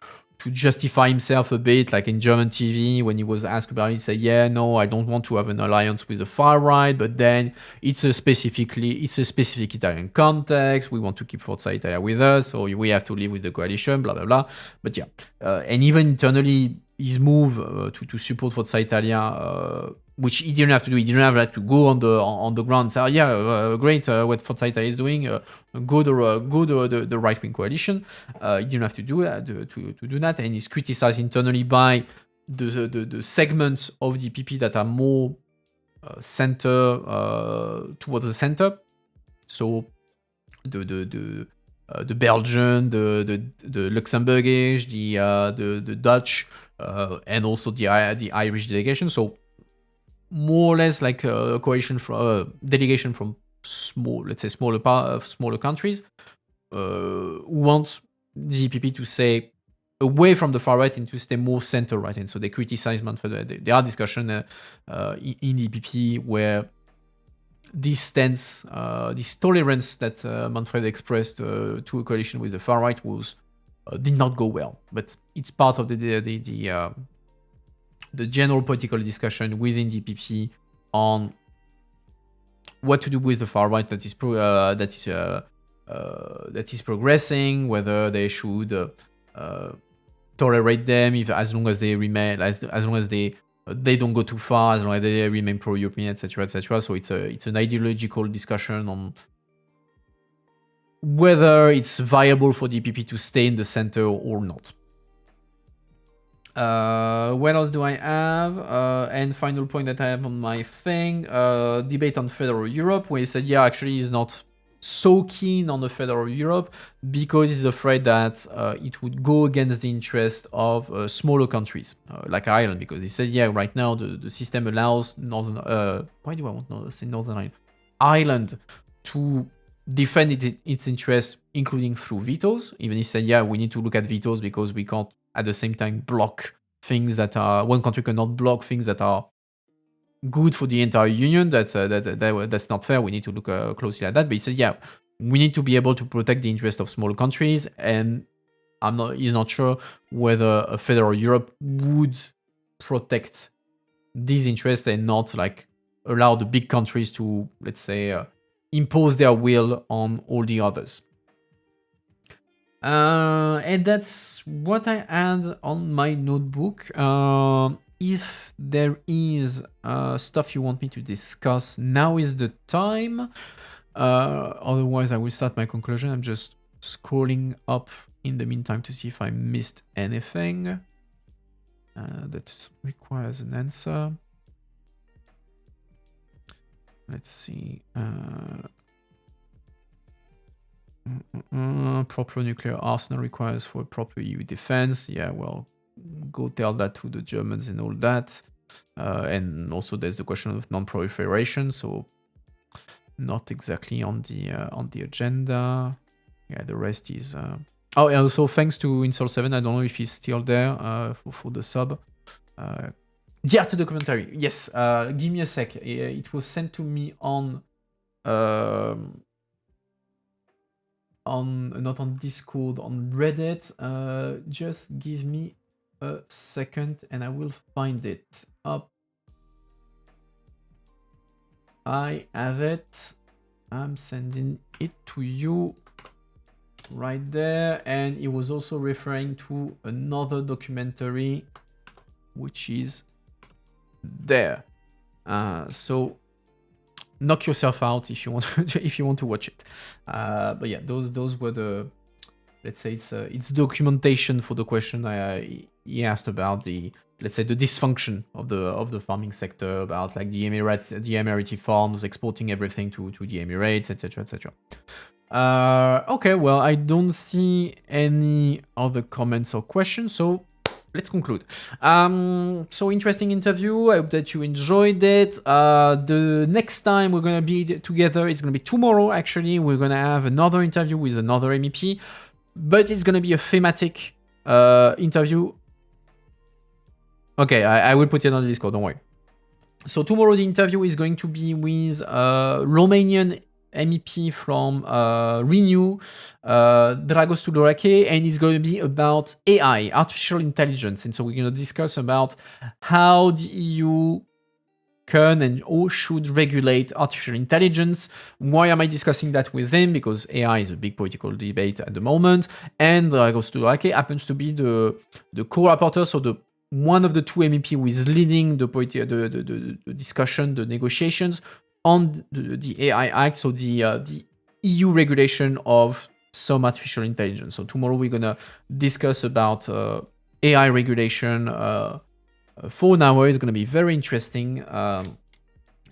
justify himself a bit, like in German TV, when he was asked about it, he said, yeah, no, I don't want to have an alliance with the far right, but then it's a specific Italian context, we want to keep Forza Italia with us, so we have to live with the coalition, blah, blah, blah. But yeah, and even internally, his move to support Forza Italia, which he didn't have to do. He didn't have to go on the ground and say, oh, yeah, great, what Forza Italia is doing, go the right-wing coalition. He didn't have to do that, to do that, and he's criticized internally by the segments of the EPP that are more center towards the center. So the Belgian, the Luxembourgish, the Dutch, and also the Irish delegation. So more or less like a coalition from delegation from smaller countries who want the EPP to stay away from the far right and to stay more center right. And so they criticize Manfred. There are discussions in the EPP where this stance, this tolerance that Manfred expressed to a coalition with the far right did not go well. But it's part of the general political discussion within the EPP on what to do with the far right that is progressing, whether they should tolerate them as long as they remain, as long as they don't go too far, as long as they remain pro-European, etc., etc. So it's an ideological discussion on whether it's viable for the EPP to stay in the center or not. What else do I have? And final point that I have on my thing, debate on federal Europe, where he said, yeah, actually he's not so keen on the federal Europe because he's afraid that it would go against the interest of smaller countries like Ireland, because he said, yeah, right now the system allows why do I want to say Northern Ireland to defend its interest, including through vetoes. Even he said, yeah, we need to look at vetoes because we can't at the same time block things that are, one country cannot block things that are good for the entire union. That's not fair. We need to look closely at that. But he says, yeah, we need to be able to protect the interest of small countries, and he's not sure whether a federal Europe would protect these interests and not like allow the big countries to, let's say, impose their will on all the others. And that's what I had on my notebook. If there is stuff you want me to discuss, now is the time. Otherwise, I will start my conclusion. I'm just scrolling up in the meantime to see if I missed anything that requires an answer. Let's see. Proper nuclear arsenal requires for a proper EU defense. Yeah, well, go tell that to the Germans and all that. And also there's the question of non-proliferation, so not exactly on the agenda. Yeah, the rest is Oh, and also thanks to Install7. I don't know if he's still there for the sub. Dear to the commentary. Yes, give me a sec. It was sent to me on not on Discord, on Reddit. Just give me a second and I will find it up. I have it. I'm sending it to you right there. And it was also referring to another documentary, which is there. So knock yourself out if you want to, if you want to watch it. But yeah, those were the, let's say it's documentation for the question he asked about the, let's say, the dysfunction of the farming sector, about like the Emirates, the Emirati farms exporting everything to the Emirates, etc., etc. Okay, well, I don't see any other comments or questions, so let's conclude. So interesting interview. I hope that you enjoyed it. The next time we're gonna be together is gonna be tomorrow. Actually, we're gonna have another interview with another MEP, but it's gonna be a thematic interview. Okay, I will put it on the Discord. Don't worry. So tomorrow the interview is going to be with Romanian MEP from Renew, Dragos Tudorake, and it's going to be about AI, artificial intelligence. And so we're going to discuss about how the EU can and or should regulate artificial intelligence. Why am I discussing that with them? Because AI is a big political debate at the moment, and Dragos Tudorake happens to be the co-rapporteur, so the one of the two MEP who is leading the discussion, the negotiations on the AI Act, so the EU regulation of some artificial intelligence. So tomorrow we're gonna discuss about AI regulation for an hour. It's gonna be very interesting.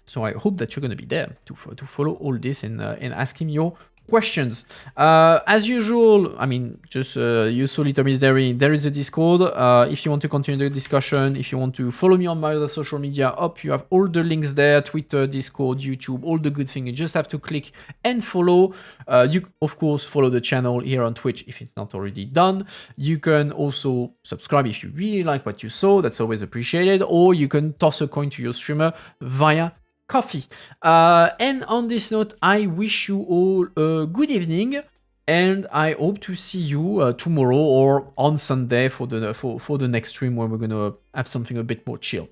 So I hope that you're gonna be there to follow all this and ask him your questions. As usual, I mean, just you saw Little Miss Dairy, there is a Discord. If you want to continue the discussion, if you want to follow me on my other social media, up you have all the links there: Twitter, Discord, YouTube, all the good things. You just have to click and follow. You of course follow the channel here on Twitch if it's not already done. You can also subscribe if you really like what you saw, that's always appreciated, or you can toss a coin to your streamer via coffee. And on this note, I wish you all a good evening, and I hope to see you tomorrow or on Sunday for the next stream, where we're gonna have something a bit more chill.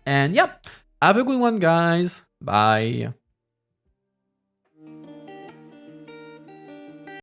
And yeah, have a good one, guys. Bye.